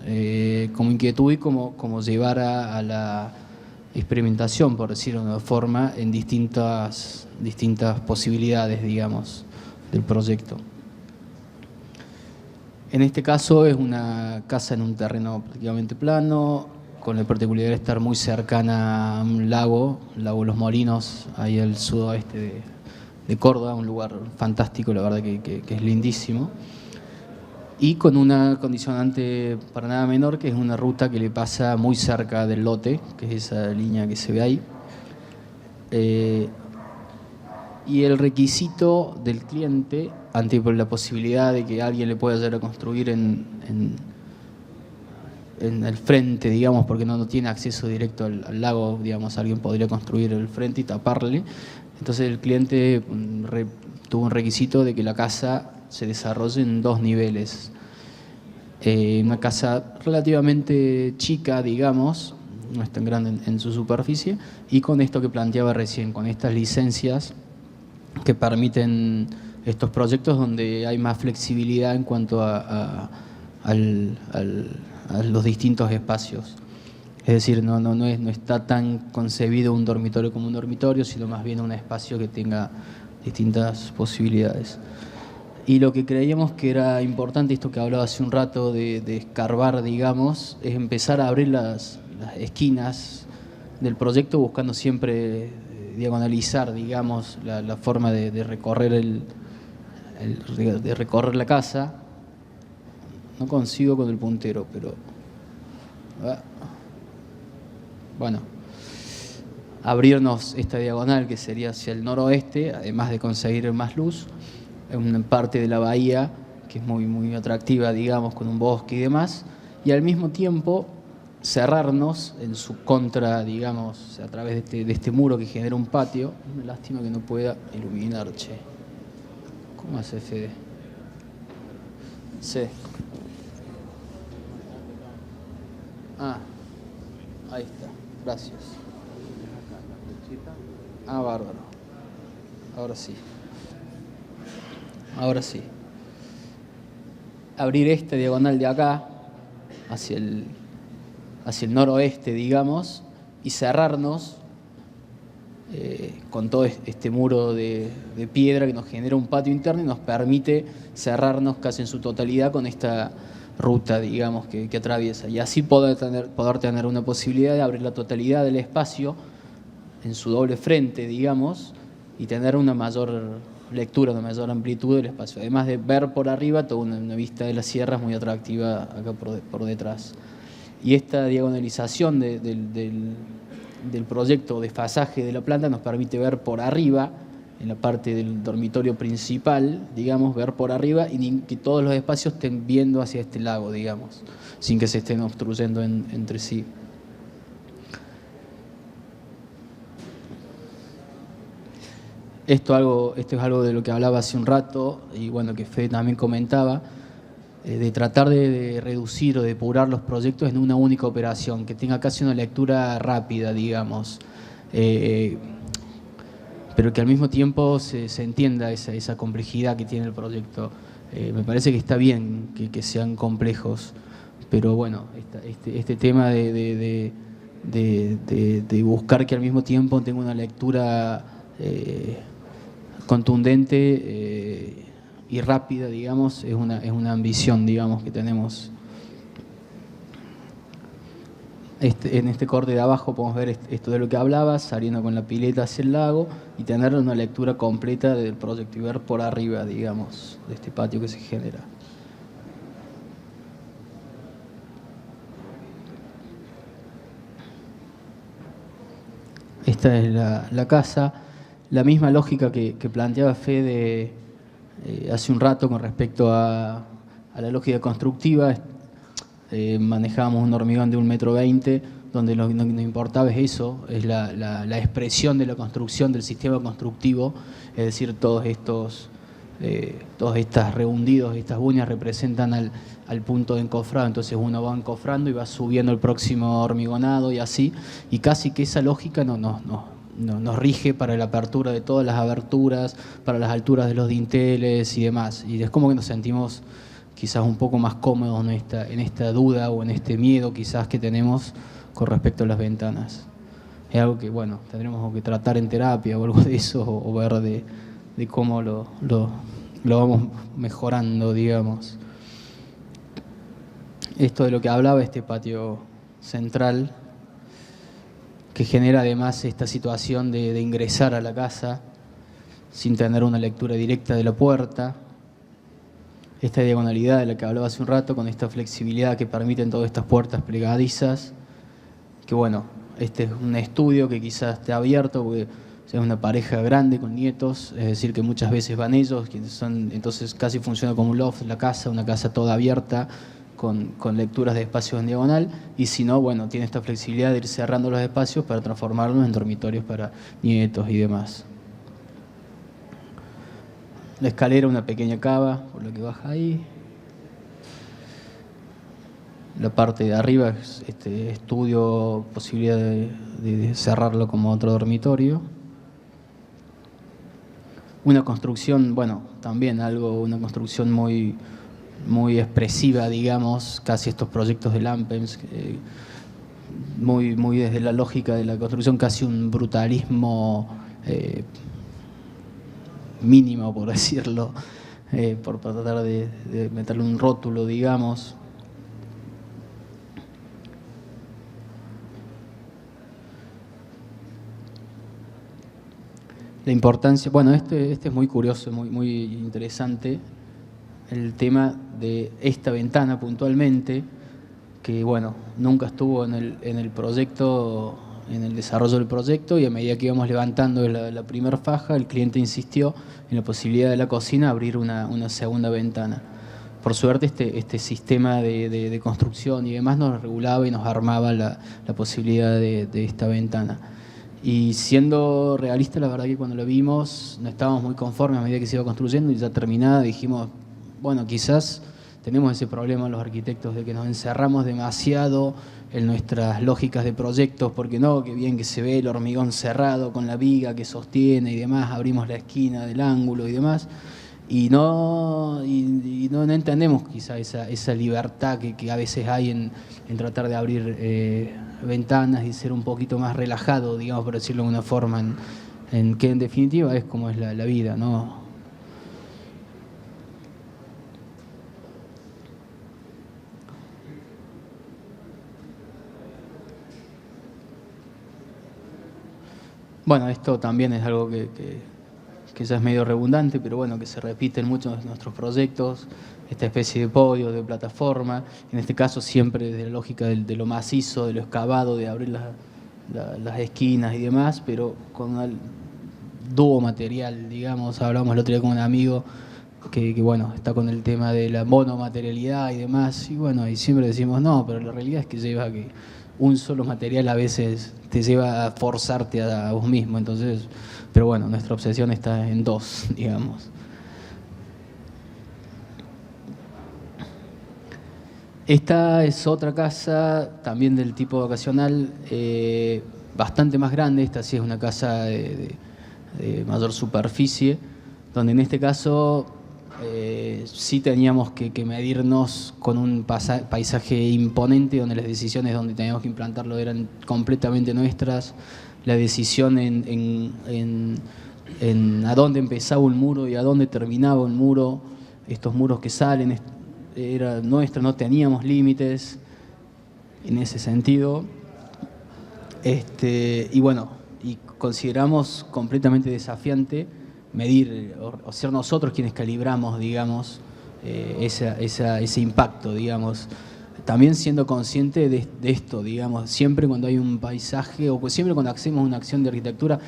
Speaker 3: como inquietud y como llevar a la experimentación, por decirlo de una forma, en distintas posibilidades, digamos, del proyecto. En este caso es una casa en un terreno prácticamente plano, con la particularidad de estar muy cercana a un lago Los Molinos, ahí al sudoeste de Córdoba, un lugar fantástico, la verdad que es lindísimo, y con una condicionante para nada menor, que es una ruta que le pasa muy cerca del lote, que es esa línea que se ve ahí. Y el requisito del cliente, ante la posibilidad de que alguien le pueda llegar a construir en el frente, digamos, porque no tiene acceso directo al lago, digamos, alguien podría construir el frente y taparle. Entonces el cliente tuvo un requisito de que la casa se desarrolle en 2 niveles. Una casa relativamente chica, digamos, no es tan grande en su superficie, y con esto que planteaba recién, con estas licencias que permiten estos proyectos donde hay más flexibilidad en cuanto a los distintos espacios. Es decir, no está tan concebido un dormitorio como un dormitorio, sino más bien un espacio que tenga distintas posibilidades. Y lo que creíamos que era importante, esto que hablaba hace un rato de escarbar, digamos, es empezar a abrir las esquinas del proyecto, buscando siempre diagonalizar, digamos, la forma de recorrer de recorrer la casa. No consigo con el puntero, pero bueno, abrirnos esta diagonal que sería hacia el noroeste, además de conseguir más luz, en una parte de la bahía que es muy atractiva, digamos, con un bosque y demás, y al mismo tiempo cerrarnos en su contra, digamos, a través de este muro que genera un patio. Una lástima que no pueda iluminar, che. ¿Cómo hace Fede? Sí. Ah, ahí está. Gracias. Ah, bárbaro. Ahora sí. Ahora sí. Abrir esta diagonal de acá hacia el noroeste, digamos, y cerrarnos con todo este muro de piedra que nos genera un patio interno y nos permite cerrarnos casi en su totalidad con esta ruta, digamos, que atraviesa. Y así poder tener una posibilidad de abrir la totalidad del espacio en su doble frente, digamos, y tener una mayor lectura, una mayor amplitud del espacio. Además de ver por arriba toda una vista de las sierras muy atractiva acá por detrás. Y esta diagonalización del proyecto de fasaje de la planta nos permite ver por arriba, en la parte del dormitorio principal, digamos, ver por arriba y que todos los espacios estén viendo hacia este lago, digamos, sin que se estén obstruyendo entre sí. Esto es algo de lo que hablaba hace un rato y bueno, que Fede también comentaba, de tratar de reducir o de depurar los proyectos en una única operación, que tenga casi una lectura rápida, digamos, pero que al mismo tiempo se entienda esa complejidad que tiene el proyecto. Me parece que está bien que sean complejos, pero bueno, este tema de buscar que al mismo tiempo tenga una lectura contundente y rápida, digamos, es una ambición, digamos, que tenemos. En este corte de abajo podemos ver esto de lo que hablaba, saliendo con la pileta hacia el lago y tener una lectura completa del proyecto y ver por arriba, digamos, de este patio que se genera. Esta es la casa. La misma lógica que planteaba Fede hace un rato con respecto a la lógica constructiva. Manejábamos un hormigón de 1,20 m, donde lo que nos importaba es eso, es la expresión de la construcción del sistema constructivo, es decir, todos estos rehundidos, estas uñas representan al punto de encofrado, entonces uno va encofrando y va subiendo el próximo hormigonado y así, y casi que esa lógica nos rige para la apertura de todas las aberturas, para las alturas de los dinteles y demás, y es como que nos sentimos quizás un poco más cómodos en esta duda o en este miedo quizás que tenemos con respecto a las ventanas. Es algo que, bueno, tendremos que tratar en terapia o algo de eso, o ver de cómo lo vamos mejorando, digamos. Esto de lo que hablaba, este patio central, que genera además esta situación de ingresar a la casa sin tener una lectura directa de la puerta. Esta diagonalidad de la que hablaba hace un rato, con esta flexibilidad que permiten todas estas puertas plegadizas, que bueno, este es un estudio que quizás esté abierto porque es una pareja grande con nietos, es decir, que muchas veces van ellos, entonces casi funciona como un loft la casa, una casa toda abierta, con lecturas de espacios en diagonal, y si no, bueno, tiene esta flexibilidad de ir cerrando los espacios para transformarlos en dormitorios para nietos y demás. La escalera, una pequeña cava, por lo que baja ahí. La parte de arriba es este estudio, posibilidad de cerrarlo como otro dormitorio. Una construcción, bueno, también una construcción muy expresiva, digamos, casi estos proyectos de Lampems, muy desde la lógica de la construcción, casi un brutalismo mínimo, por decirlo, por tratar de meterle un rótulo, digamos. La importancia, bueno, este es muy curioso, muy interesante, el tema de esta ventana puntualmente, que bueno, nunca estuvo en el proyecto, en el desarrollo del proyecto, y a medida que íbamos levantando la primera faja, el cliente insistió en la posibilidad de la cocina abrir una segunda ventana. Por suerte este sistema de construcción y demás nos regulaba y nos armaba la posibilidad de esta ventana. Y siendo realista, la verdad que cuando lo vimos no estábamos muy conformes a medida que se iba construyendo, y ya terminada dijimos, bueno, quizás tenemos ese problema los arquitectos de que nos encerramos demasiado en nuestras lógicas de proyectos, porque no, que bien que se ve el hormigón cerrado con la viga que sostiene y demás, abrimos la esquina del ángulo y demás, y no entendemos quizá esa libertad que a veces hay en tratar de abrir ventanas y ser un poquito más relajado, digamos, por decirlo de una forma, en que en definitiva es como es la vida, ¿no? Bueno, esto también es algo que ya es medio redundante, pero bueno, que se repite en muchos de nuestros proyectos, esta especie de podio, de plataforma, en este caso siempre desde la lógica de lo macizo, de lo excavado, de abrir las esquinas y demás, pero con el dúo material, digamos. Hablamos el otro día con un amigo que bueno, está con el tema de la monomaterialidad y demás, y bueno, y siempre decimos no, pero la realidad es que lleva a que un solo material a veces te lleva a forzarte a vos mismo, entonces, pero bueno, nuestra obsesión está en dos, digamos. Esta es otra casa, también del tipo vacacional, bastante más grande. Esta sí es una casa de mayor superficie, donde en este caso sí teníamos que medirnos con un paisaje imponente, donde las decisiones donde teníamos que implantarlo eran completamente nuestras. La decisión en a dónde empezaba un muro y a dónde terminaba un muro, estos muros que salen, era nuestra, no teníamos límites en ese sentido. Y bueno, y consideramos completamente desafiante medir o ser nosotros quienes calibramos, digamos, ese impacto, digamos. También siendo consciente de esto, digamos, siempre cuando hay un paisaje o siempre cuando hacemos una acción de arquitectura,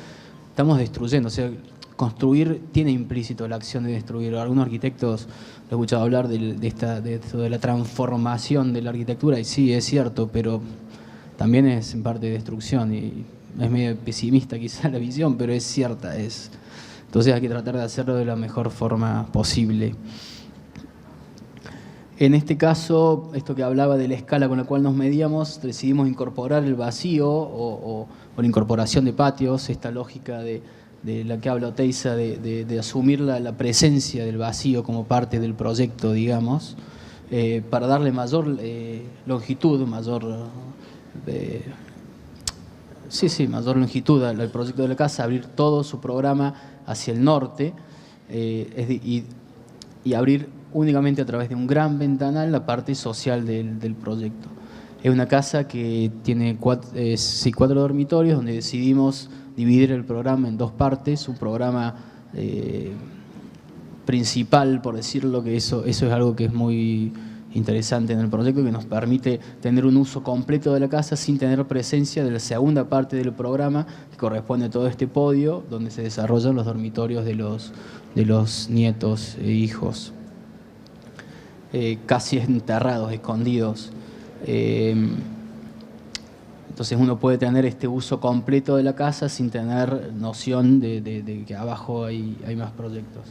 Speaker 3: estamos destruyendo. O sea, construir tiene implícito la acción de destruir. Algunos arquitectos lo he escuchado hablar de la transformación de la arquitectura, y sí, es cierto, pero también es en parte destrucción, y es medio pesimista quizá la visión, pero es cierta. Entonces hay que tratar de hacerlo de la mejor forma posible. En este caso, esto que hablaba de la escala con la cual nos medíamos, decidimos incorporar el vacío o la incorporación de patios, esta lógica de la que habla Oteiza, de asumir la presencia del vacío como parte del proyecto, digamos, para darle mayor longitud, mayor longitud al proyecto de la casa, abrir todo su programa hacia el norte y abrir únicamente a través de un gran ventanal la parte social del proyecto. Es una casa que tiene cuatro dormitorios, donde decidimos dividir el programa en dos partes. Un programa principal, por decirlo, que eso es algo que es muy interesante en el proyecto, que nos permite tener un uso completo de la casa sin tener presencia de la segunda parte del programa, que corresponde a todo este podio, donde se desarrollan los dormitorios de los nietos e hijos. Casi enterrados, escondidos. Entonces uno puede tener este uso completo de la casa sin tener noción de que abajo hay más proyectos.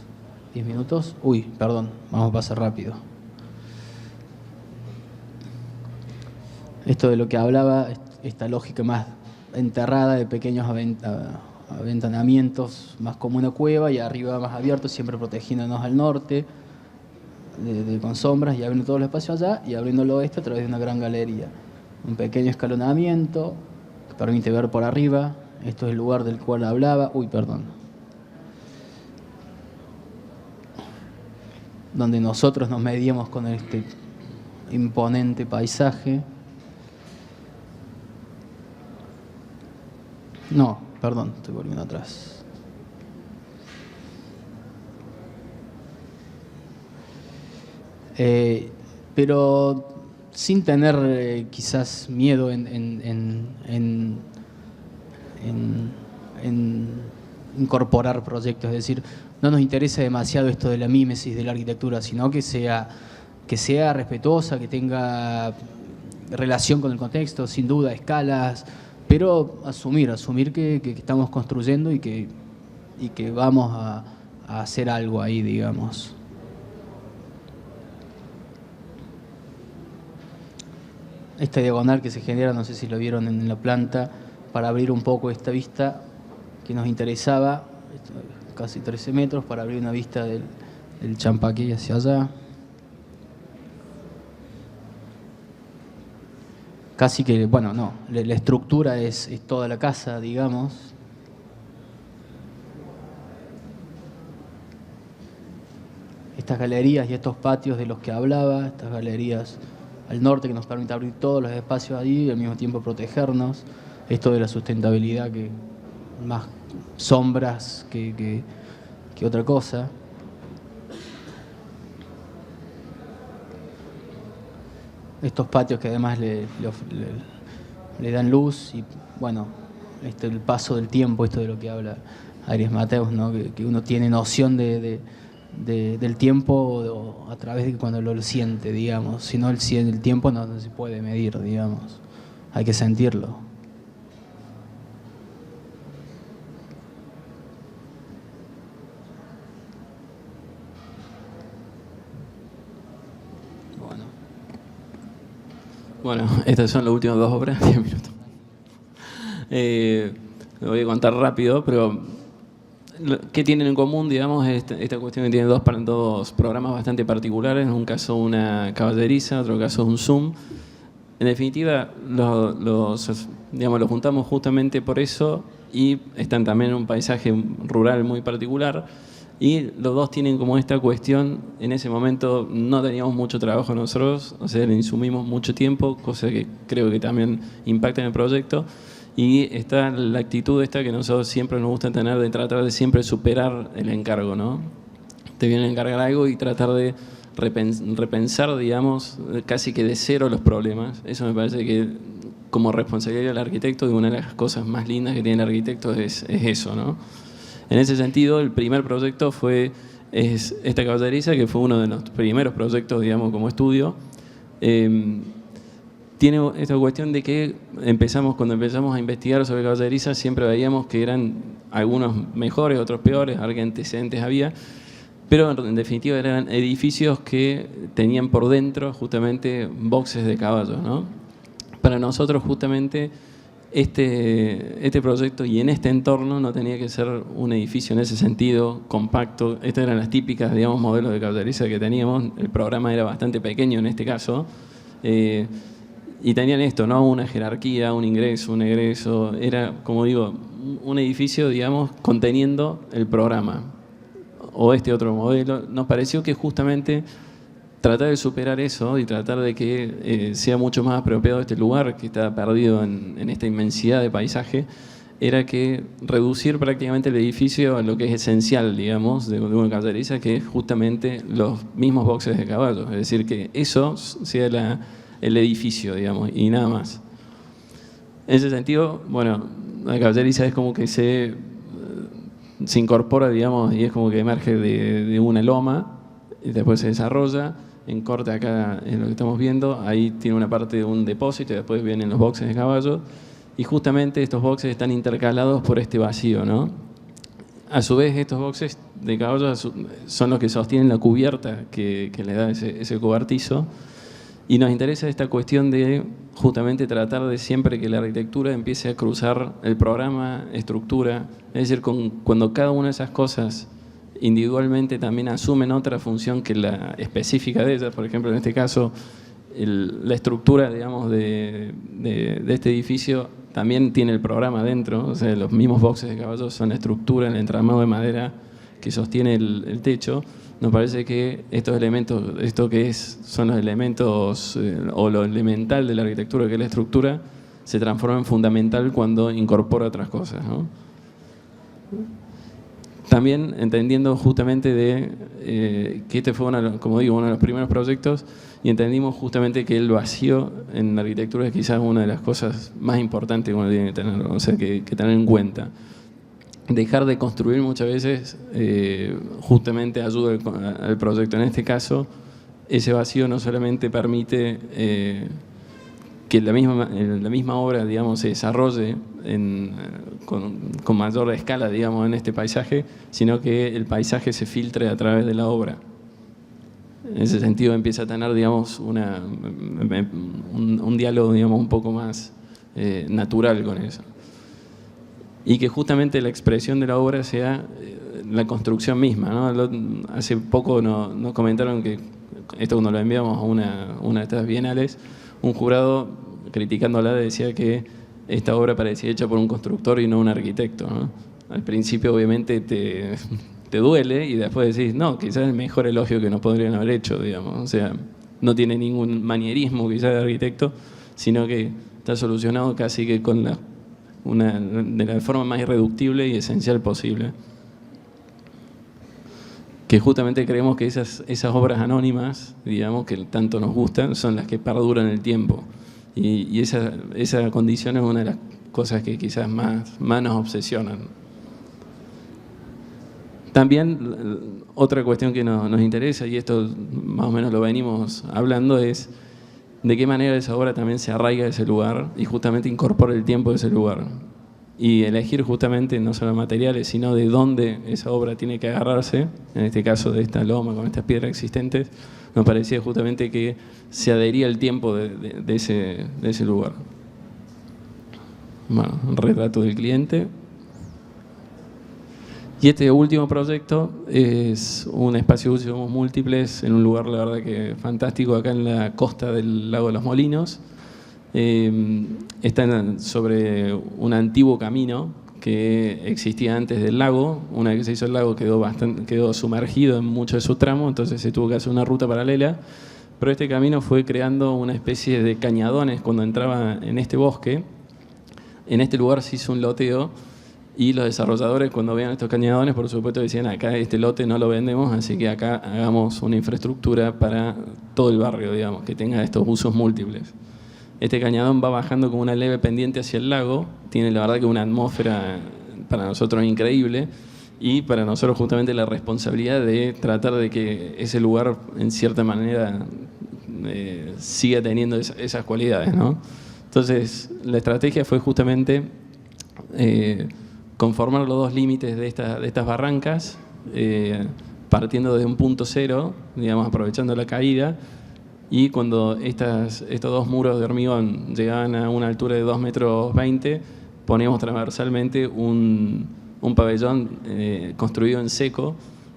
Speaker 3: ¿10 minutos? Uy, perdón, vamos a pasar rápido. Esto de lo que hablaba, esta lógica más enterrada de pequeños aventanamientos, más como una cueva, y arriba más abierto, siempre protegiéndonos al norte, con sombras, y abriendo todo el espacio allá y abriendo el oeste a través de una gran galería. un pequeño escalonamiento que permite ver por arriba. Esto es el lugar del cual hablaba. Donde nosotros nos medíamos con este imponente paisaje. No, perdón, estoy volviendo atrás. Pero sin tener quizás miedo en incorporar proyectos. Es decir, no nos interesa demasiado esto de la mímesis de la arquitectura, sino que sea respetuosa, que tenga relación con el contexto, sin duda, escalas, pero asumir que estamos construyendo y que vamos a hacer algo ahí, digamos. Esta diagonal que se genera, no sé si lo vieron en la planta, para abrir un poco esta vista que nos interesaba, casi 13 metros, para abrir una vista del Champaquí hacia allá. Casi que, bueno, no, la estructura es toda la casa, digamos. Estas galerías y estos patios de los que hablaba, estas galerías al norte que nos permite abrir todos los espacios ahí y al mismo tiempo protegernos. Esto de la sustentabilidad, que más sombras que otra cosa. Estos patios que además le dan luz y, bueno, el paso del tiempo, esto de lo que habla Aries Mateus, ¿no? Que uno tiene noción del tiempo a través de cuando lo siente, digamos. Si no, el tiempo no se puede medir, digamos. Hay que sentirlo.
Speaker 2: Bueno, estas son las últimas 2 obras, 10 minutos. Lo voy a contar rápido, pero ¿qué tienen en común, digamos, esta cuestión que tiene dos programas bastante particulares? En un caso una caballeriza, en otro caso un Zoom. En definitiva, los juntamos justamente por eso y están también en un paisaje rural muy particular. Y los dos tienen como esta cuestión, en ese momento no teníamos mucho trabajo nosotros, o sea, le insumimos mucho tiempo, cosa que creo que también impacta en el proyecto. Y está la actitud esta que nosotros siempre nos gusta tener de tratar de siempre superar el encargo, ¿no? Te vienen a encargar algo y tratar de repensar, digamos, casi que de cero los problemas. Eso me parece que como responsabilidad del arquitecto, y una de las cosas más lindas que tiene el arquitecto es eso, ¿no? En ese sentido, el primer proyecto es esta caballeriza, que fue uno de los primeros proyectos, digamos, como estudio. Tiene esta cuestión de que cuando empezamos a investigar sobre caballeriza, siempre veíamos que eran algunos mejores, otros peores, a ver qué antecedentes había, pero en definitiva eran edificios que tenían por dentro justamente boxes de caballos, ¿no? Para nosotros justamente este proyecto y en este entorno no tenía que ser un edificio en ese sentido compacto. Estas eran las típicas, digamos, modelos de caballeriza que teníamos. El programa era bastante pequeño en este caso. Y tenían esto, ¿no? Una jerarquía, un ingreso, un egreso. Era, como digo, un edificio, digamos, conteniendo el programa. O este otro modelo. Nos pareció que justamente tratar de superar eso y tratar de que sea mucho más apropiado este lugar que está perdido en esta inmensidad de paisaje, era que reducir prácticamente el edificio a lo que es esencial, digamos, de una caballeriza, que es justamente los mismos boxes de caballos. Es decir, que eso sea el edificio, digamos, y nada más. En ese sentido, bueno, la caballeriza es como que se incorpora, digamos, y es como que emerge de una loma y después se desarrolla. En corte acá, en lo que estamos viendo, ahí tiene una parte de un depósito y después vienen los boxes de caballos. Y justamente estos boxes están intercalados por este vacío, ¿no? A su vez, estos boxes de caballos son los que sostienen la cubierta que le da ese cobertizo. Y nos interesa esta cuestión de justamente tratar de siempre que la arquitectura empiece a cruzar el programa, estructura. Es decir, cuando cada una de esas cosas individualmente también asumen otra función que la específica de ellas. Por ejemplo, en este caso, la estructura, digamos, de este edificio también tiene el programa dentro, o sea, los mismos boxes de caballos son la estructura, el entramado de madera que sostiene el techo. Nos parece que estos elementos, son los elementos o lo elemental de la arquitectura, que es la estructura, se transforma en fundamental cuando incorpora otras cosas, ¿no? También entendiendo justamente que este fue, como digo, uno de los primeros proyectos, y entendimos justamente que el vacío en la arquitectura es quizás una de las cosas más importantes que uno tiene que tener, o sea, que tener en cuenta. Dejar de construir muchas veces justamente ayuda al proyecto. En este caso, ese vacío no solamente permite que la misma obra, digamos, se desarrolle con mayor escala, digamos, en este paisaje, sino que el paisaje se filtre a través de la obra. En ese sentido empieza a tener, digamos, un diálogo, digamos, un poco más natural con eso. Y que justamente la expresión de la obra sea la construcción misma, ¿no? Hace poco nos comentaron que, esto cuando lo enviamos a una de estas bienales, un jurado criticándola decía que esta obra parecía hecha por un constructor y no un arquitecto, ¿no? Al principio obviamente te duele y después decís, no, quizás es el mejor elogio que nos podrían haber hecho, digamos. O sea, no tiene ningún manierismo quizás de arquitecto, sino que está solucionado casi que de la forma más irreductible y esencial posible. Que justamente creemos que esas obras anónimas, digamos, que tanto nos gustan, son las que perduran el tiempo. Y esa condición es una de las cosas que quizás más nos obsesionan. También otra cuestión que nos interesa, y esto más o menos lo venimos hablando, es de qué manera esa obra también se arraiga a ese lugar y justamente incorpora el tiempo de ese lugar. Y elegir justamente no solo materiales, sino de dónde esa obra tiene que agarrarse, en este caso de esta loma con estas piedras existentes, nos parecía justamente que se adhería el tiempo de ese lugar. Bueno, un retrato del cliente. Y este último proyecto es un espacio de usos múltiples en un lugar, la verdad que fantástico, acá en la costa del Lago de los Molinos. Está sobre un antiguo camino que existía antes del lago. Una vez que se hizo el lago quedó sumergido en mucho de su tramo, entonces se tuvo que hacer una ruta paralela. Pero este camino fue creando una especie de cañadones cuando entraba en este bosque. En este lugar se hizo un loteo y los desarrolladores, cuando veían estos cañadones, por supuesto decían, acá este lote no lo vendemos, así que acá hagamos una infraestructura para todo el barrio, digamos, que tenga estos usos múltiples. Este cañadón va bajando con una leve pendiente hacia el lago, tiene la verdad que una atmósfera para nosotros increíble, y para nosotros justamente la responsabilidad de tratar de que ese lugar en cierta manera siga teniendo esas cualidades, ¿no? Entonces la estrategia fue justamente conformar los dos límites de estas barrancas, partiendo de un punto cero, digamos, aprovechando la caída, y cuando estos dos muros de hormigón llegaban a una altura de 2,20 metros, poníamos transversalmente un pabellón construido en seco,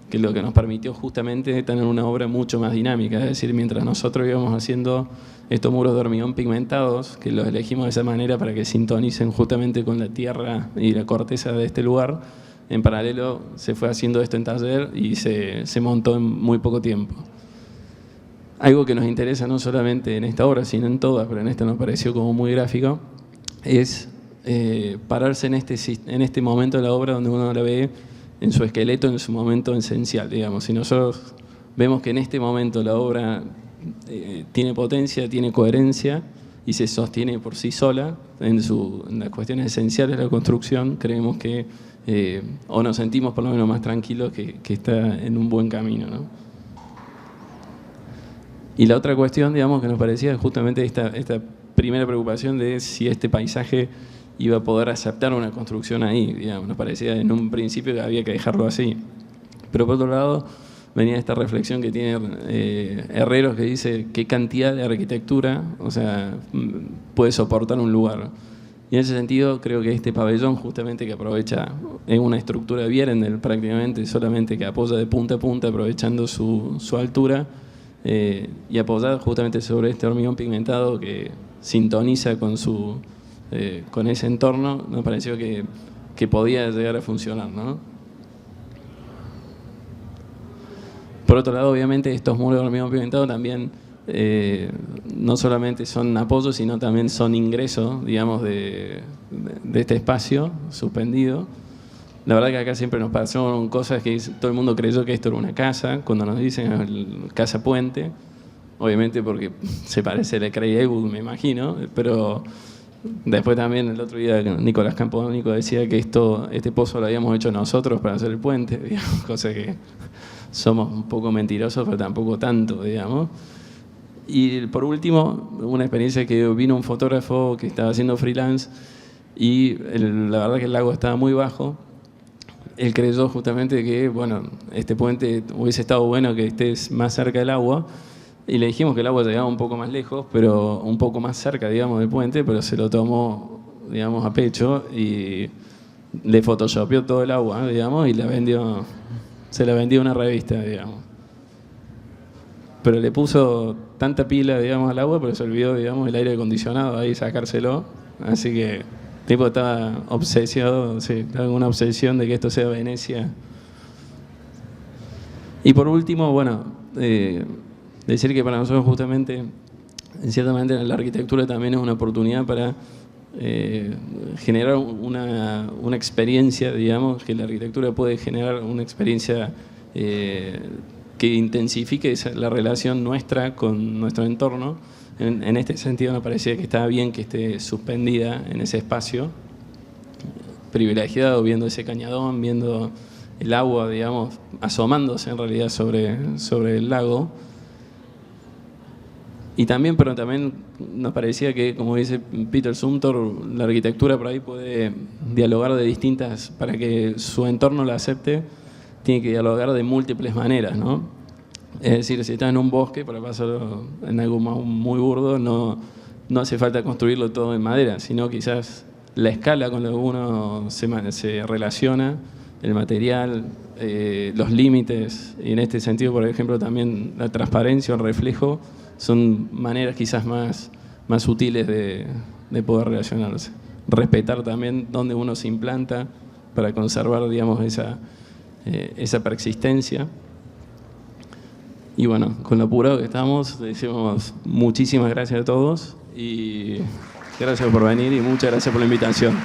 Speaker 2: que es lo que nos permitió justamente tener una obra mucho más dinámica. Es decir, mientras nosotros íbamos haciendo estos muros de hormigón pigmentados, que los elegimos de esa manera para que sintonicen justamente con la tierra y la corteza de este lugar, en paralelo se fue haciendo esto en taller y se montó en muy poco tiempo. Algo que nos interesa no solamente en esta obra, sino en todas, pero en esta nos pareció como muy gráfico, es pararse en este momento de la obra donde uno la ve en su esqueleto, en su momento esencial, digamos. Si nosotros vemos que en este momento la obra tiene potencia, tiene coherencia y se sostiene por sí sola en las cuestiones esenciales de la construcción, creemos que, o nos sentimos por lo menos más tranquilos que está en un buen camino, ¿no? Y la otra cuestión, digamos, que nos parecía justamente esta primera preocupación de si este paisaje iba a poder aceptar una construcción ahí, digamos. Nos parecía en un principio que había que dejarlo así. Pero por otro lado, venía esta reflexión que tiene Herreros, que dice qué cantidad de arquitectura, o sea, puede soportar un lugar. Y en ese sentido creo que este pabellón justamente que aprovecha es una estructura de Vierendel prácticamente, solamente que apoya de punta a punta aprovechando su altura, y apoyada justamente sobre este hormigón pigmentado que sintoniza con ese entorno, nos pareció que podía llegar a funcionar, ¿no? Por otro lado, obviamente, estos muros de hormigón pigmentado también no solamente son apoyos, sino también son ingresos, digamos, de este espacio suspendido. La verdad que acá siempre nos pasaron cosas que todo el mundo creyó que esto era una casa, cuando nos dicen casa puente, obviamente porque se parece a la Cray Ewood, me imagino, pero después también el otro día Nicolás Campodónico decía que este pozo lo habíamos hecho nosotros para hacer el puente, digamos, cosa que somos un poco mentirosos, pero tampoco tanto, digamos. Y por último, una experiencia que vino un fotógrafo que estaba haciendo freelance y la verdad que el lago estaba muy bajo. Él creyó justamente que, bueno, este puente hubiese estado bueno que estés más cerca del agua, y le dijimos que el agua llegaba un poco más lejos, pero un poco más cerca, digamos, del puente, pero se lo tomó, digamos, a pecho y le photoshopeó todo el agua, digamos, y se la vendió a una revista, digamos. Pero le puso tanta pila, digamos, al agua, pero se olvidó, digamos, el aire acondicionado ahí, sacárselo, así que el tipo estaba obsesionado, sí, alguna obsesión de que esto sea Venecia. Y por último, bueno, decir que para nosotros justamente, en cierta manera, la arquitectura también es una oportunidad para generar una experiencia, digamos, que la arquitectura puede generar una experiencia que intensifique la relación nuestra con nuestro entorno. En este sentido me parecía que estaba bien que esté suspendida en ese espacio, privilegiado, viendo ese cañadón, viendo el agua, digamos, asomándose en realidad sobre el lago. Y también, pero también nos parecía que, como dice Peter Zumthor, la arquitectura por ahí puede dialogar de distintas, para que su entorno la acepte, tiene que dialogar de múltiples maneras, ¿no? Es decir, si está en un bosque, para pasarlo en algo muy burdo, no hace falta construirlo todo en madera, sino quizás la escala con la que uno se relaciona, el material, los límites, y en este sentido, por ejemplo, también la transparencia o el reflejo, son maneras quizás más sutiles de poder relacionarse. Respetar también dónde uno se implanta para conservar, digamos, esa persistencia. Y bueno, con lo apurado que estamos, le decimos muchísimas gracias a todos y gracias por venir y muchas gracias por la invitación.